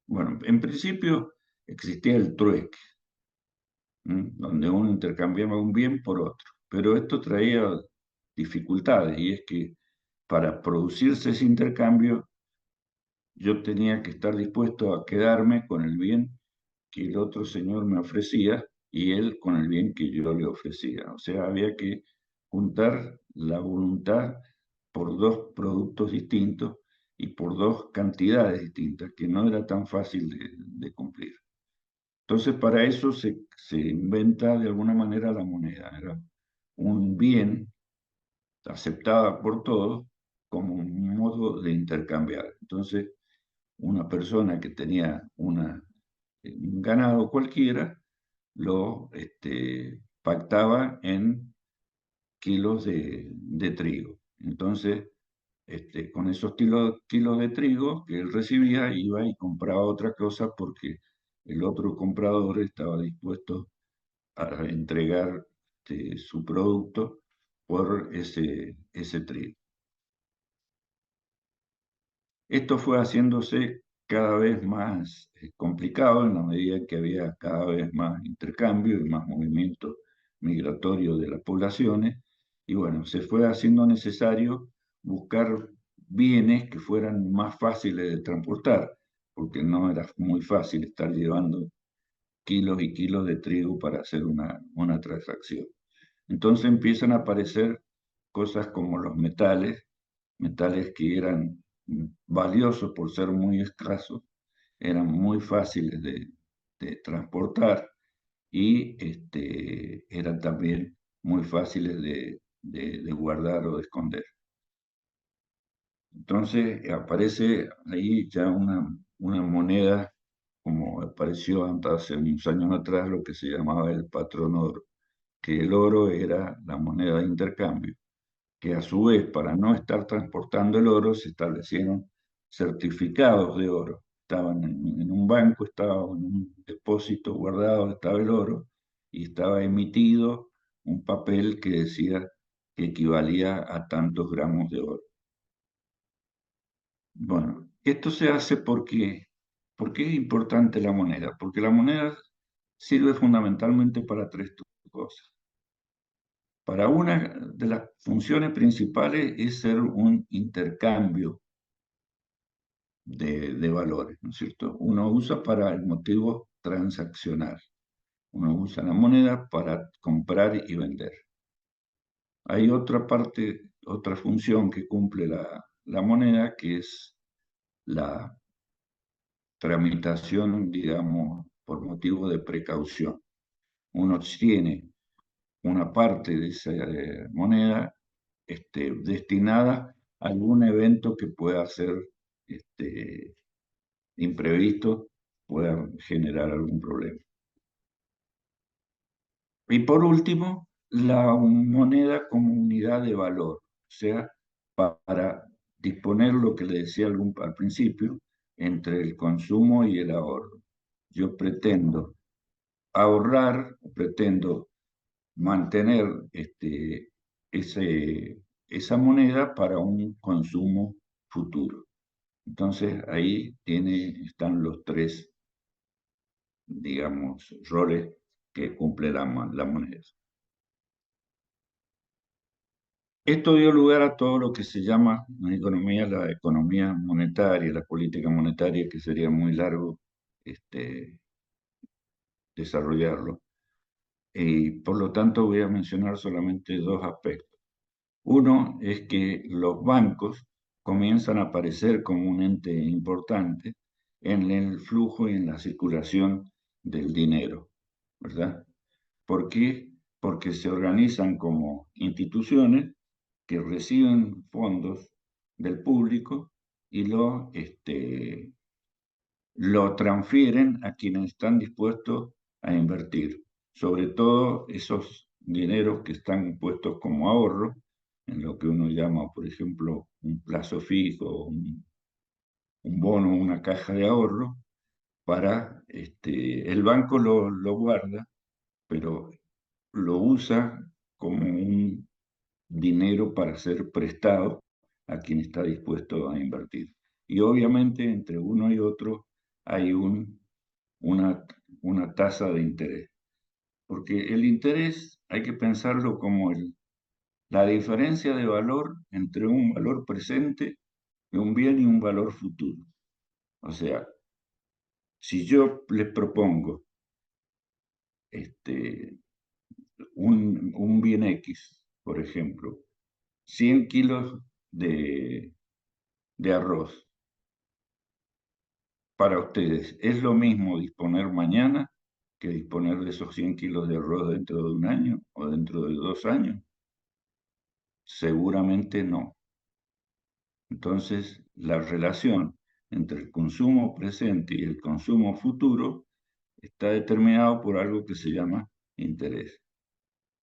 B: bueno, en principio existía el trueque, donde uno intercambiaba un bien por otro, pero esto traía dificultades y es que para producirse ese intercambio yo tenía que estar dispuesto a quedarme con el bien que el otro señor me ofrecía y él con el bien que yo le ofrecía. O sea, había que juntar la voluntad por dos productos distintos y por dos cantidades distintas, que no era tan fácil de cumplir. Entonces, para eso se inventa de alguna manera la moneda. Era un bien aceptado por todos como un modo de intercambiar. Entonces, una persona que tenía un ganado cualquiera lo pactaba en kilos de trigo. Entonces, con esos kilos de trigo que él recibía, iba y compraba otra cosa porque el otro comprador estaba dispuesto a entregar su producto por ese trigo. Esto fue haciéndose cada vez más complicado en la medida que había cada vez más intercambio y más movimiento migratorio de las poblaciones. Y bueno, se fue haciendo necesario buscar bienes que fueran más fáciles de transportar, porque no era muy fácil estar llevando kilos y kilos de trigo para hacer una transacción. Entonces empiezan a aparecer cosas como los metales que eran valiosos por ser muy escasos, eran muy fáciles de transportar y eran también muy fáciles de guardar o de esconder. Entonces aparece ahí ya una moneda, como apareció hace unos años atrás, lo que se llamaba el patrón oro, que el oro era la moneda de intercambio, que a su vez, para no estar transportando el oro, se establecieron certificados de oro. Estaban en un banco, estaba en un depósito guardado, estaba el oro, y estaba emitido un papel que decía que equivalía a tantos gramos de oro. Bueno, esto se hace porque es importante la moneda, porque la moneda sirve fundamentalmente para tres cosas. Para una de las funciones principales es ser un intercambio de valores, ¿no es cierto? Uno usa para el motivo transaccional. Uno usa la moneda para comprar y vender. Hay otra parte, otra función que cumple la moneda, que es la tramitación, digamos, por motivo de precaución. Uno tiene una parte de esa moneda destinada a algún evento que pueda ser imprevisto, pueda generar algún problema. Y por último, la moneda como unidad de valor, o sea, para disponer lo que le decía al principio, entre el consumo y el ahorro. Yo pretendo ahorrar, pretendo mantener esa moneda para un consumo futuro. Entonces ahí están los tres, digamos, roles que cumple la moneda. Esto dio lugar a todo lo que se llama en economía la economía monetaria, la política monetaria, que sería muy largo desarrollarlo. Y por lo tanto voy a mencionar solamente dos aspectos. Uno es que los bancos comienzan a aparecer como un ente importante en el flujo y en la circulación del dinero, ¿verdad? ¿Por qué? Porque se organizan como instituciones que reciben fondos del público y lo transfieren a quienes están dispuestos a invertir, sobre todo esos dineros que están puestos como ahorro, en lo que uno llama, por ejemplo, un plazo fijo, un bono, una caja de ahorro, el banco lo guarda, pero lo usa como un dinero para ser prestado a quien está dispuesto a invertir. Y obviamente entre uno y otro hay una, una tasa de interés, porque el interés hay que pensarlo como la diferencia de valor entre un valor presente de un bien y un valor futuro. O sea, si yo les propongo un bien X, por ejemplo, 100 kilos de arroz, para ustedes, ¿es lo mismo disponer mañana que disponer de esos 100 kilos de arroz dentro de un año o dentro de 2 años? Seguramente no. Entonces, la relación entre el consumo presente y el consumo futuro está determinado por algo que se llama interés.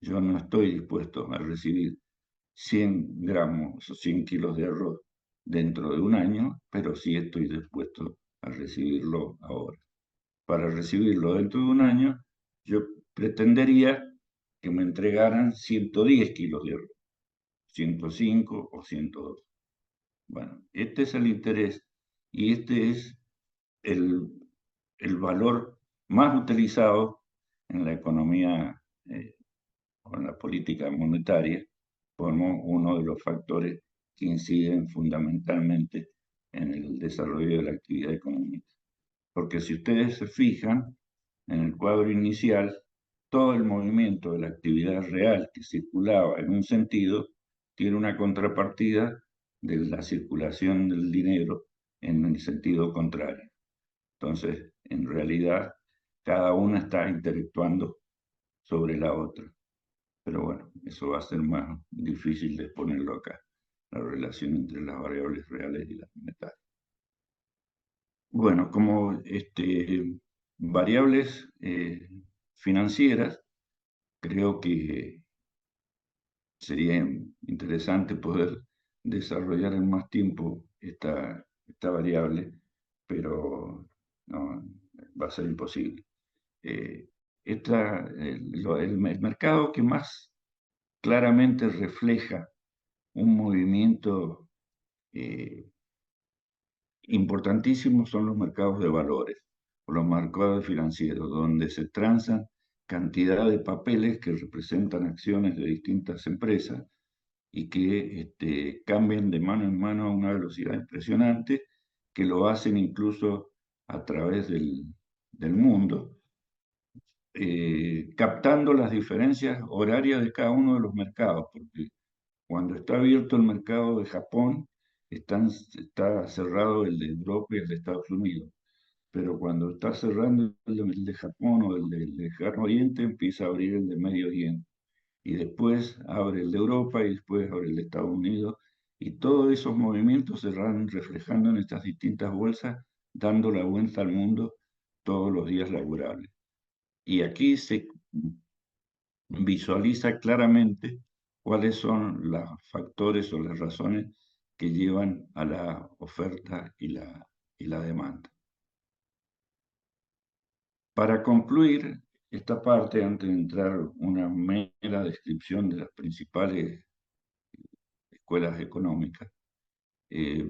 B: Yo no estoy dispuesto a recibir 100 gramos o 100 kilos de arroz dentro de un año, pero sí estoy dispuesto a recibirlo ahora. Para recibirlo dentro de un año, yo pretendería que me entregaran 110 kilos de arroz, 105 o 102. Bueno, este es el interés y este es el, el valor más utilizado en la economía o en la política monetaria como uno de los factores que inciden fundamentalmente en el desarrollo de la actividad económica. Porque si ustedes se fijan en el cuadro inicial, todo el movimiento de la actividad real que circulaba en un sentido tiene una contrapartida de la circulación del dinero en el sentido contrario. Entonces, en realidad, cada una está interactuando sobre la otra. Pero bueno, eso va a ser más difícil de exponerlo acá, la relación entre las variables reales y las monetarias. Bueno, como variables financieras, creo que sería interesante poder desarrollar en más tiempo esta variable, pero no, va a ser imposible. Eh, el mercado que más claramente refleja un movimiento importantísimo son los mercados de valores o los mercados financieros, donde se transan cantidad de papeles que representan acciones de distintas empresas y que cambian de mano en mano a una velocidad impresionante que lo hacen incluso a través del mundo, captando las diferencias horarias de cada uno de los mercados, porque cuando está abierto el mercado de Japón, está cerrado el de Europa y el de Estados Unidos. Pero cuando está cerrando el de Japón o el del Lejano Oriente, empieza a abrir el de Medio Oriente. Y después abre el de Europa y después abre el de Estados Unidos. Y todos esos movimientos se van reflejando en estas distintas bolsas, dando la vuelta al mundo todos los días laborables. Y aquí se visualiza claramente cuáles son los factores o las razones que llevan a la oferta y la demanda. Para concluir esta parte, antes de entrar una mera descripción de las principales escuelas económicas, eh,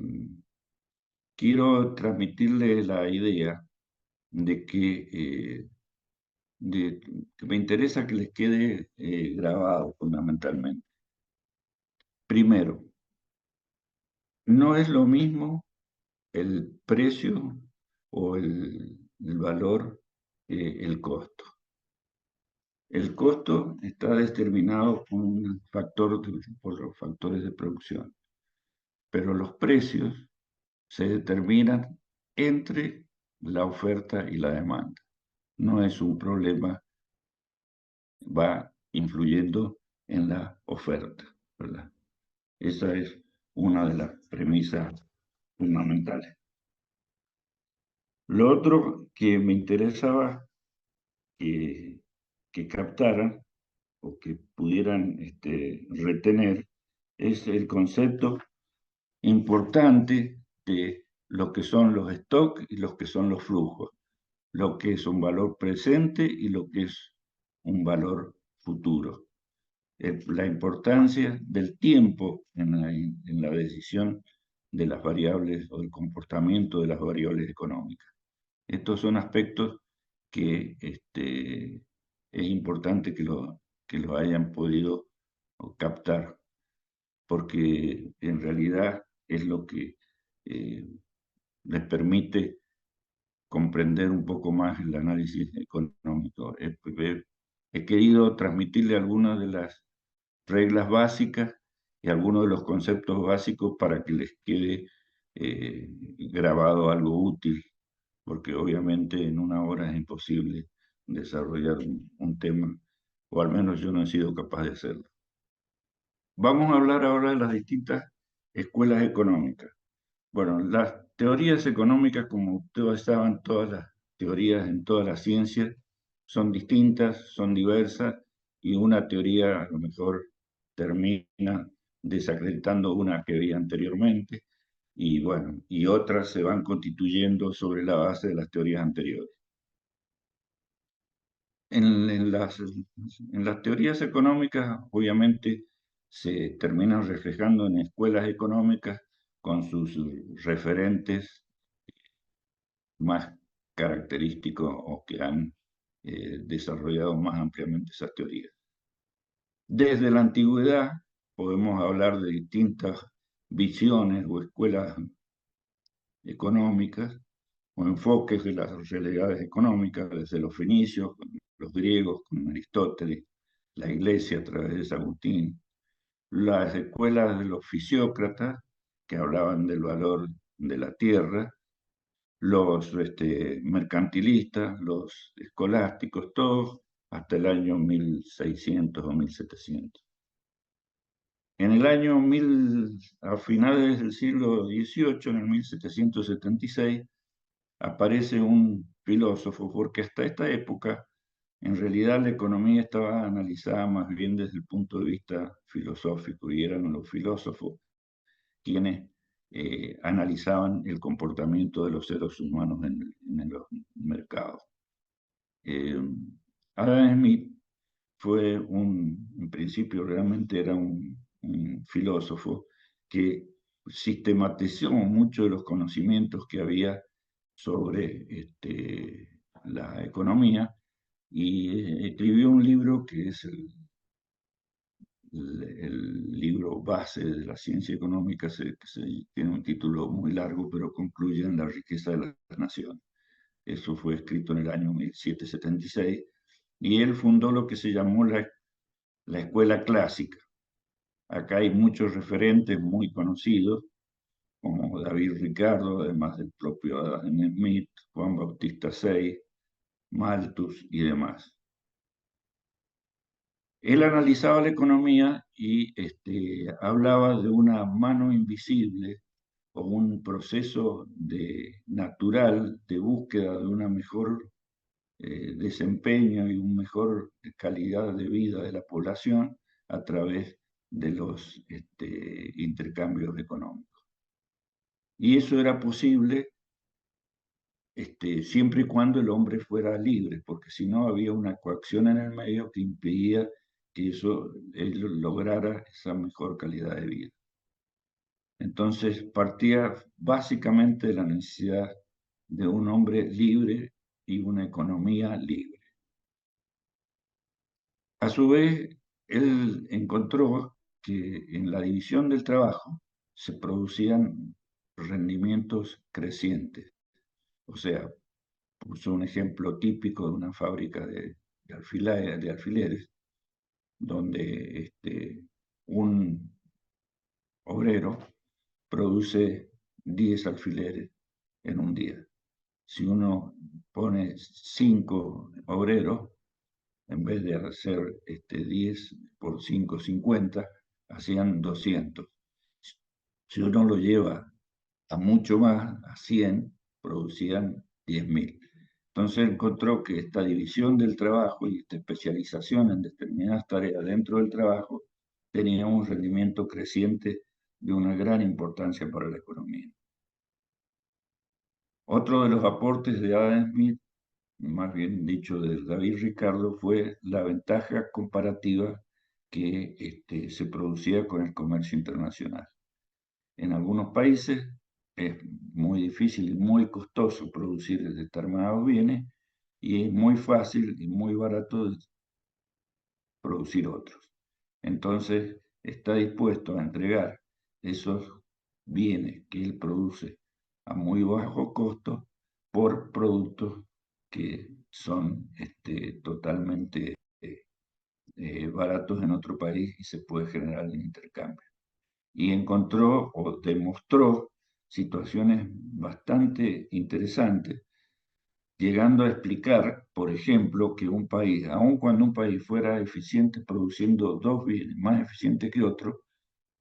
B: quiero transmitirle la idea de que me interesa que les quede grabado fundamentalmente. Primero, no es lo mismo el precio o el valor, el costo. El costo está determinado por los factores de producción, pero los precios se determinan entre la oferta y la demanda. No es un problema, va influyendo en la oferta, ¿verdad? Esa es una de las premisas fundamentales. Lo otro que me interesaba que, que captaran o que pudieran retener es el concepto importante de lo que son los stocks y lo que son los flujos, lo que es un valor presente y lo que es un valor futuro. La importancia del tiempo en la decisión de las variables o el comportamiento de las variables económicas. Estos son aspectos que es importante que lo hayan podido captar, porque en realidad es lo que eh, les permite comprender un poco más el análisis económico. He querido transmitirle algunas de las reglas básicas y algunos de los conceptos básicos para que les quede grabado algo útil, porque obviamente en una hora es imposible desarrollar un tema, o al menos yo no he sido capaz de hacerlo. Vamos a hablar ahora de las distintas escuelas económicas. Bueno, las teorías económicas, como ustedes saben, todas las teorías en todas las ciencias son distintas, son diversas, y una teoría a lo mejor termina desacreditando una que había anteriormente, y bueno, y otras se van constituyendo sobre la base de las teorías anteriores. En las teorías económicas, obviamente, se terminan reflejando en escuelas económicas con sus referentes más característicos o que han desarrollado más ampliamente esas teorías. Desde la antigüedad podemos hablar de distintas visiones o escuelas económicas o enfoques de las realidades económicas, desde los fenicios, los griegos, con Aristóteles, la Iglesia a través de San Agustín, las escuelas de los fisiócratas, que hablaban del valor de la tierra, los mercantilistas, los escolásticos, todos hasta el año 1600 o 1700. En el año a finales del siglo XVIII, en el 1776, aparece un filósofo, porque hasta esta época, en realidad, la economía estaba analizada más bien desde el punto de vista filosófico, y eran los filósofos quienes analizaban el comportamiento de los seres humanos en los mercados. Adam Smith fue en principio realmente era un filósofo que sistematizó muchos de los conocimientos que había sobre la economía, y escribió un libro que es el libro base de la ciencia económica, tiene un título muy largo, pero concluye en La riqueza de las naciones. Eso fue escrito en el año 1776 y él fundó lo que se llamó la escuela clásica. Acá hay muchos referentes muy conocidos, como David Ricardo, además del propio Adam Smith, Juan Bautista Say, Malthus y demás. Él analizaba la economía y hablaba de una mano invisible o un proceso natural de búsqueda de una mejor desempeño y una mejor calidad de vida de la población a través de los intercambios económicos. Y eso era posible siempre y cuando el hombre fuera libre, porque si no había una coacción en el medio que impedía que él lograra esa mejor calidad de vida. Entonces partía básicamente de la necesidad de un hombre libre y una economía libre. A su vez, él encontró que en la división del trabajo se producían rendimientos crecientes. O sea, puso un ejemplo típico de una fábrica de alfileres, donde un obrero produce 10 alfileres en un día. Si uno pone 5 obreros, en vez de hacer 10 por 5, 50, hacían 200. Si uno lo lleva a mucho más, a 100, producían 10.000. Entonces encontró que esta división del trabajo y esta especialización en determinadas tareas dentro del trabajo tenía un rendimiento creciente de una gran importancia para la economía. Otro de los aportes de Adam Smith, más bien dicho de David Ricardo, fue la ventaja comparativa que se producía con el comercio internacional. En algunos países es muy difícil y muy costoso producir determinados bienes y es muy fácil y muy barato producir otros. Entonces está dispuesto a entregar esos bienes que él produce a muy bajo costo por productos que son totalmente baratos en otro país y se puede generar el intercambio. Y encontró o demostró situaciones bastante interesantes, llegando a explicar, por ejemplo, que un país, aun cuando un país fuera eficiente produciendo dos bienes más eficientes que otro,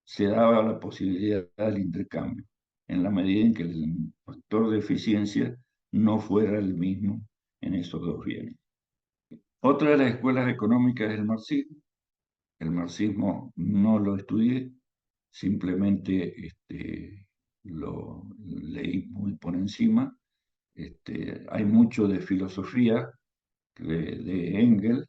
B: se daba la posibilidad del intercambio, en la medida en que el factor de eficiencia no fuera el mismo en esos dos bienes. Otra de las escuelas económicas es el marxismo. El marxismo no lo estudié, simplemente lo leí muy por encima. Hay mucho de filosofía de Engels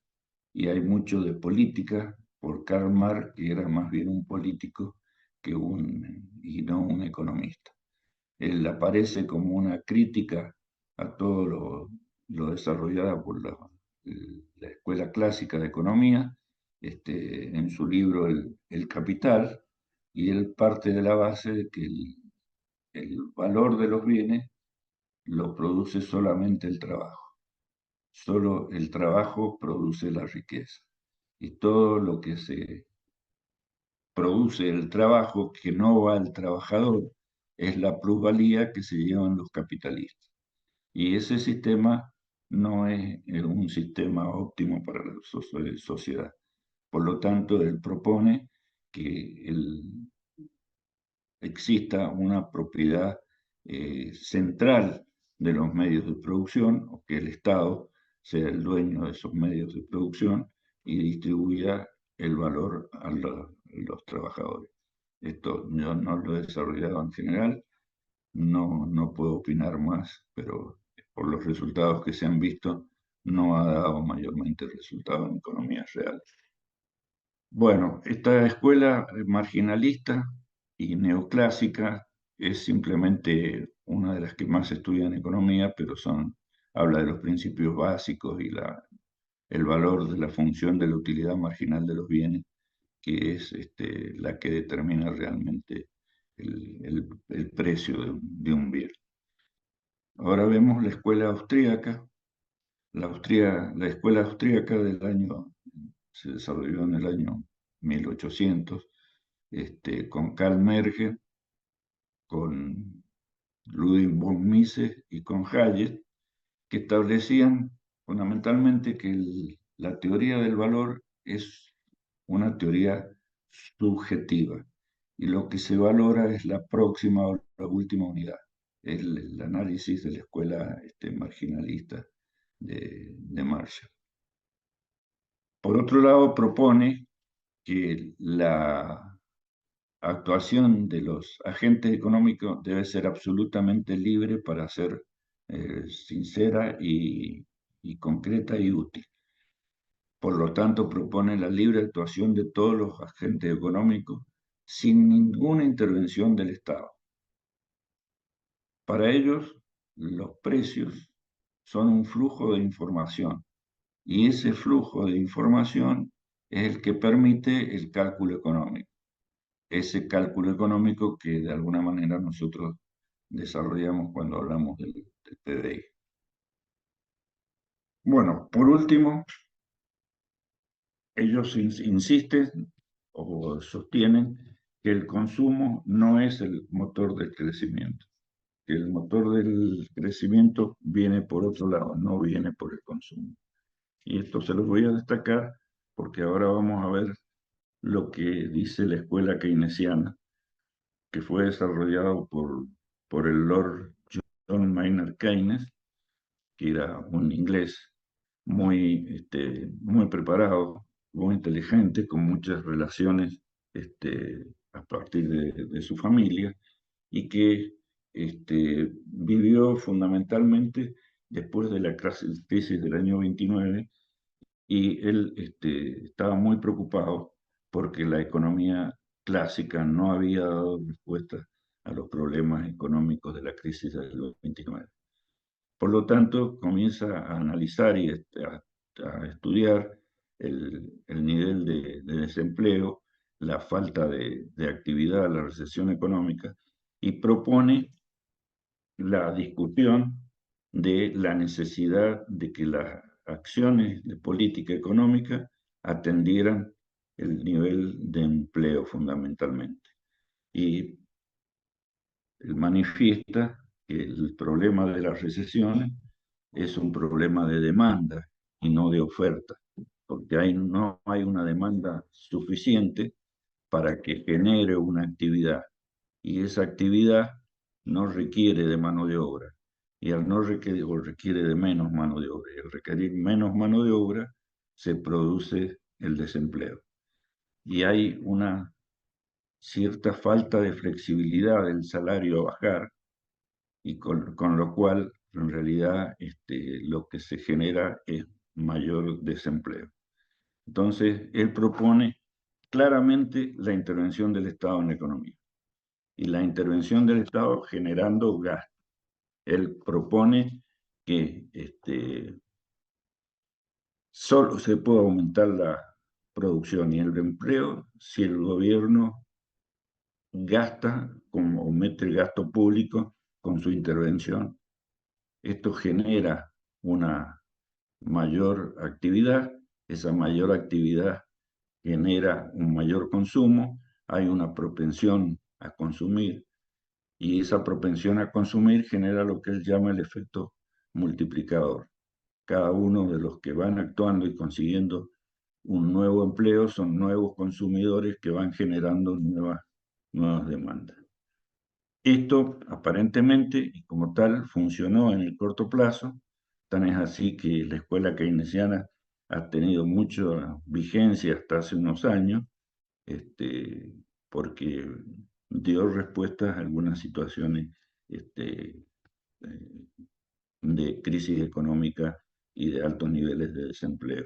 B: y hay mucho de política por Karl Marx, que era más bien un político y no un economista. Él aparece como una crítica a todo lo desarrollado por la escuela clásica de economía, en su libro El Capital, y él parte de la base de que el valor de los bienes lo produce solamente el trabajo. Solo el trabajo produce la riqueza. Y todo lo que se produce el trabajo que no va al trabajador es la plusvalía que se llevan los capitalistas. Y ese sistema no es un sistema óptimo para la sociedad. Por lo tanto, él propone que exista una propiedad central de los medios de producción, o que el Estado sea el dueño de esos medios de producción y distribuya el valor a los trabajadores. Esto yo no lo he desarrollado en general, no puedo opinar más, pero por los resultados que se han visto, no ha dado mayormente resultados en economía real. Bueno, esta escuela marginalista y neoclásica es simplemente una de las que más se estudia en economía, pero habla de los principios básicos y el valor de la función de la utilidad marginal de los bienes que es la que determina realmente el precio de un bien. Ahora vemos la escuela austríaca. La escuela austríaca se desarrolló en el año 1800, con Karl Merger, con Ludwig von Mises y con Hayek, que establecían fundamentalmente que la teoría del valor es una teoría subjetiva y lo que se valora es la próxima o la última unidad, el análisis de la escuela marginalista de Marshall. Por otro lado, propone que la actuación de los agentes económicos debe ser absolutamente libre para ser sincera y concreta y útil. Por lo tanto, propone la libre actuación de todos los agentes económicos sin ninguna intervención del Estado. Para ellos, los precios son un flujo de información y ese flujo de información es el que permite el cálculo económico. Ese cálculo económico que de alguna manera nosotros desarrollamos cuando hablamos del PBI. Bueno, por último, ellos insisten o sostienen que el consumo no es el motor del crecimiento, que el motor del crecimiento viene por otro lado, no viene por el consumo. Y esto se los voy a destacar porque ahora vamos a ver lo que dice la escuela keynesiana, que fue desarrollado por el Lord John Maynard Keynes, que era un inglés muy preparado, muy inteligente, con muchas relaciones a partir de su familia, y que vivió fundamentalmente después de la crisis del año 29, y él estaba muy preocupado porque la economía clásica no había dado respuesta a los problemas económicos de la crisis del 29. Por lo tanto, comienza a analizar y a estudiar el nivel de desempleo, la falta de actividad, la recesión económica, y propone la discusión de la necesidad de que las acciones de política económica atendieran el nivel de empleo fundamentalmente. Y él manifiesta que el problema de las recesiones es un problema de demanda y no de oferta, porque no hay una demanda suficiente para que genere una actividad, y esa actividad no requiere de mano de obra, y al no requerir o requiere de menos mano de obra, y al requerir menos mano de obra se produce el desempleo. Y hay una cierta falta de flexibilidad del salario a bajar, y con lo cual en realidad lo que se genera es mayor desempleo. Entonces, él propone claramente la intervención del Estado en la economía y la intervención del Estado generando gasto. Él propone que solo se puede aumentar la producción y el empleo si el gobierno gasta o mete el gasto público con su intervención. Esto genera una mayor actividad, esa mayor actividad genera un mayor consumo, hay una propensión a consumir, y esa propensión a consumir genera lo que él llama el efecto multiplicador. Cada uno de los que van actuando y consiguiendo un nuevo empleo son nuevos consumidores que van generando nuevas demandas. Esto aparentemente, y como tal, funcionó en el corto plazo, tan es así que la escuela keynesiana ha tenido mucha vigencia hasta hace unos años, porque dio respuestas a algunas situaciones de crisis económica y de altos niveles de desempleo.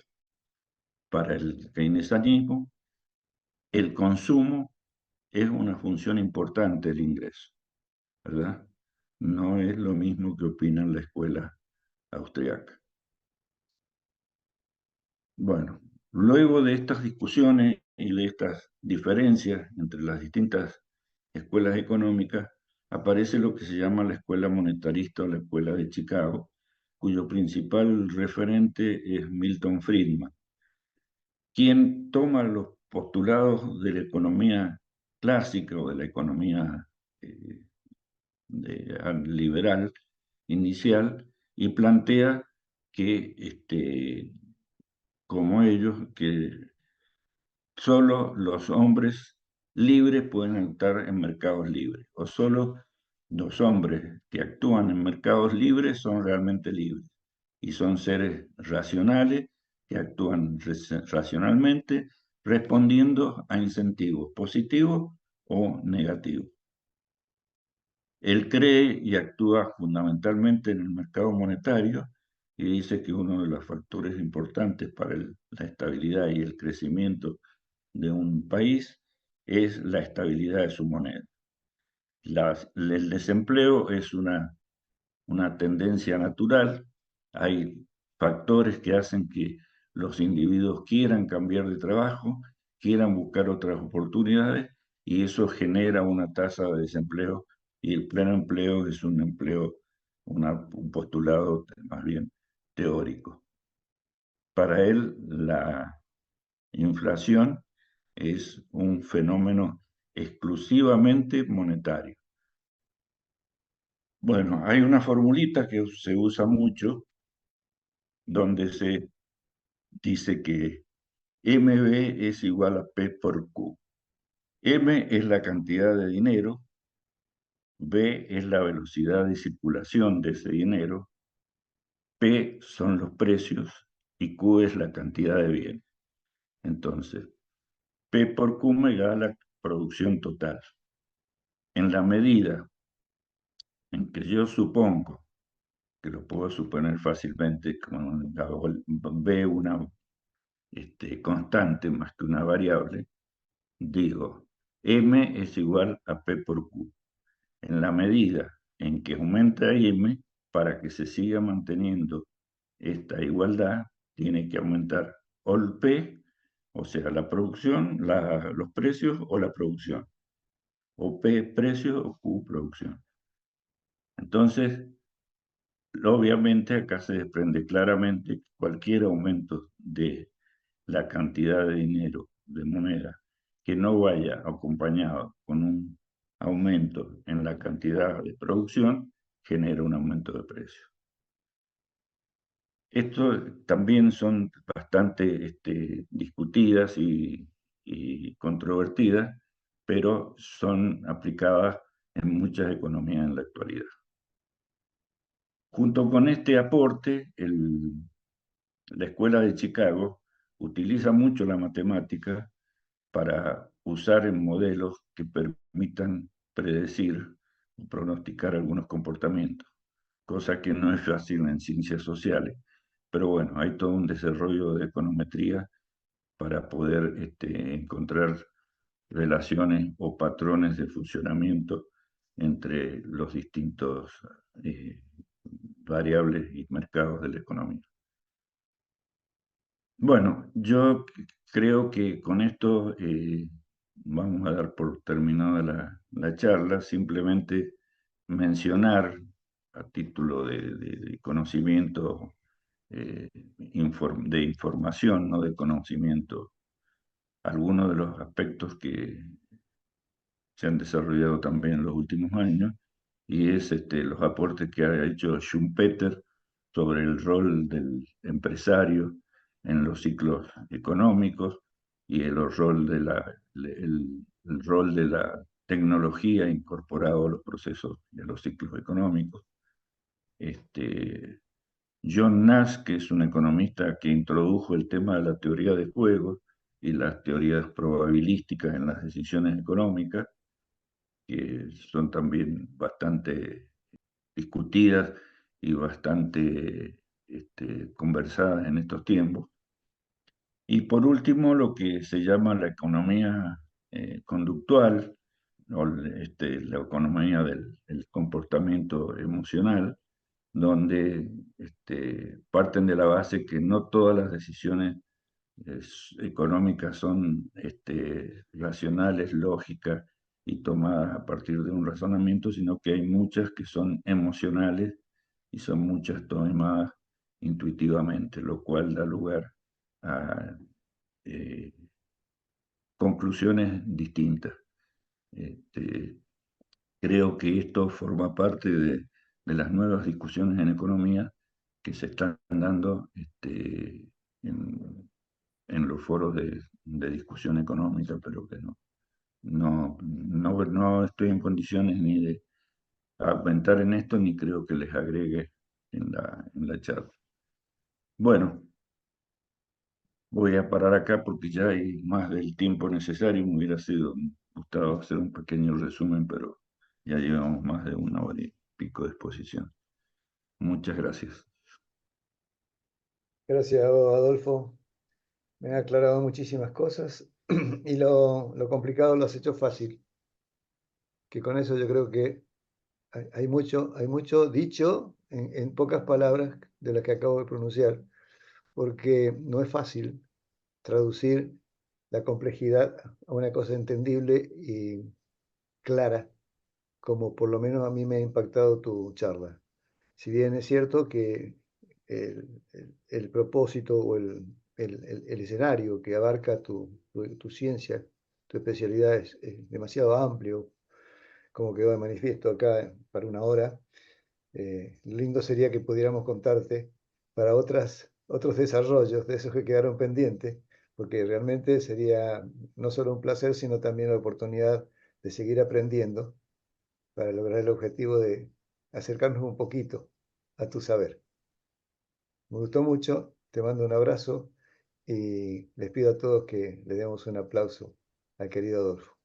B: Para el keynesianismo, el consumo es una función importante del ingreso, ¿verdad? No es lo mismo que opina la escuela austriaca. Bueno, luego de estas discusiones y de estas diferencias entre las distintas escuelas económicas, aparece lo que se llama la escuela monetarista o la escuela de Chicago, cuyo principal referente es Milton Friedman, quien toma los postulados de la economía clásica o de la economía eh, liberal inicial y plantea que, como ellos, que solo los hombres libres pueden entrar en mercados libres, o solo los hombres que actúan en mercados libres son realmente libres, y son seres racionales que actúan racionalmente respondiendo a incentivos positivos o negativos. Él cree y actúa fundamentalmente en el mercado monetario y dice que uno de los factores importantes para la estabilidad y el crecimiento de un país es la estabilidad de su moneda. El desempleo es una tendencia natural. Hay factores que hacen que los individuos quieran cambiar de trabajo, quieran buscar otras oportunidades y eso genera una tasa de desempleo y el pleno empleo es un empleo, un postulado más bien teórico. Para él, la inflación es un fenómeno exclusivamente monetario. Bueno, hay una formulita que se usa mucho donde se dice que MB es igual a P por Q. M es la cantidad de dinero, B es la velocidad de circulación de ese dinero, P son los precios y Q es la cantidad de bienes. Entonces, P por Q me da la producción total. En la medida en que yo supongo, que lo puedo suponer fácilmente, como B una constante más que una variable, digo, M es igual a P por Q. En la medida en que aumenta M, para que se siga manteniendo esta igualdad, tiene que aumentar o el P, o sea, la producción, los precios o la producción, o P precios o Q producción. Entonces, obviamente acá se desprende claramente que cualquier aumento de la cantidad de dinero, de moneda, que no vaya acompañado con un aumento en la cantidad de producción, genera un aumento de precio. Esto también son bastante discutidas y controvertidas, pero son aplicadas en muchas economías en la actualidad. Junto con este aporte, la Escuela de Chicago utiliza mucho la matemática para usar en modelos que permitan predecir o pronosticar algunos comportamientos, cosa que no es fácil en ciencias sociales. Pero bueno, hay todo un desarrollo de econometría para poder encontrar relaciones o patrones de funcionamiento entre los distintos eh, variables y mercados de la economía. Bueno, yo creo que con esto vamos a dar por terminada la charla, simplemente mencionar a título de conocimiento, de información, no de conocimiento, algunos de los aspectos que se han desarrollado también en los últimos años, y es los aportes que ha hecho Schumpeter sobre el rol del empresario en los ciclos económicos y el rol el rol de la tecnología incorporado a los procesos y a los ciclos económicos. John Nash, que es un economista que introdujo el tema de la teoría de juegos y las teorías probabilísticas en las decisiones económicas, que son también bastante discutidas y bastante conversadas en estos tiempos. Y por último, lo que se llama la economía conductual, o la economía del comportamiento emocional, donde parten de la base que no todas las decisiones económicas son racionales, lógicas y tomadas a partir de un razonamiento, sino que hay muchas que son emocionales y son muchas tomadas intuitivamente, lo cual da lugar a eh, conclusiones distintas. Este, Creo que esto forma parte de las nuevas discusiones en economía que se están dando en los foros de discusión económica, pero que no estoy en condiciones ni de aumentar en esto, ni creo que les agregue en la charla. Bueno, voy a parar acá porque ya hay más del tiempo necesario. Me hubiera gustado hacer un pequeño resumen, pero ya llevamos más de 1 hora y pico de exposición. Muchas gracias.
A: Gracias, Adolfo. Me ha aclarado muchísimas cosas y lo complicado lo has hecho fácil, que con eso yo creo que hay mucho dicho en pocas palabras de las que acabo de pronunciar, porque no es fácil traducir la complejidad a una cosa entendible y clara, como por lo menos a mí me ha impactado tu charla. Si bien es cierto que el propósito o el escenario que abarca tu ciencia, tu especialidad es demasiado amplio, como quedó de manifiesto acá para 1 hora. Lindo sería que pudiéramos contarte para otros desarrollos de esos que quedaron pendientes, porque realmente sería no solo un placer, sino también la oportunidad de seguir aprendiendo para lograr el objetivo de acercarnos un poquito a tu saber. Me gustó mucho, te mando un abrazo y les pido a todos que le demos un aplauso al querido Adolfo.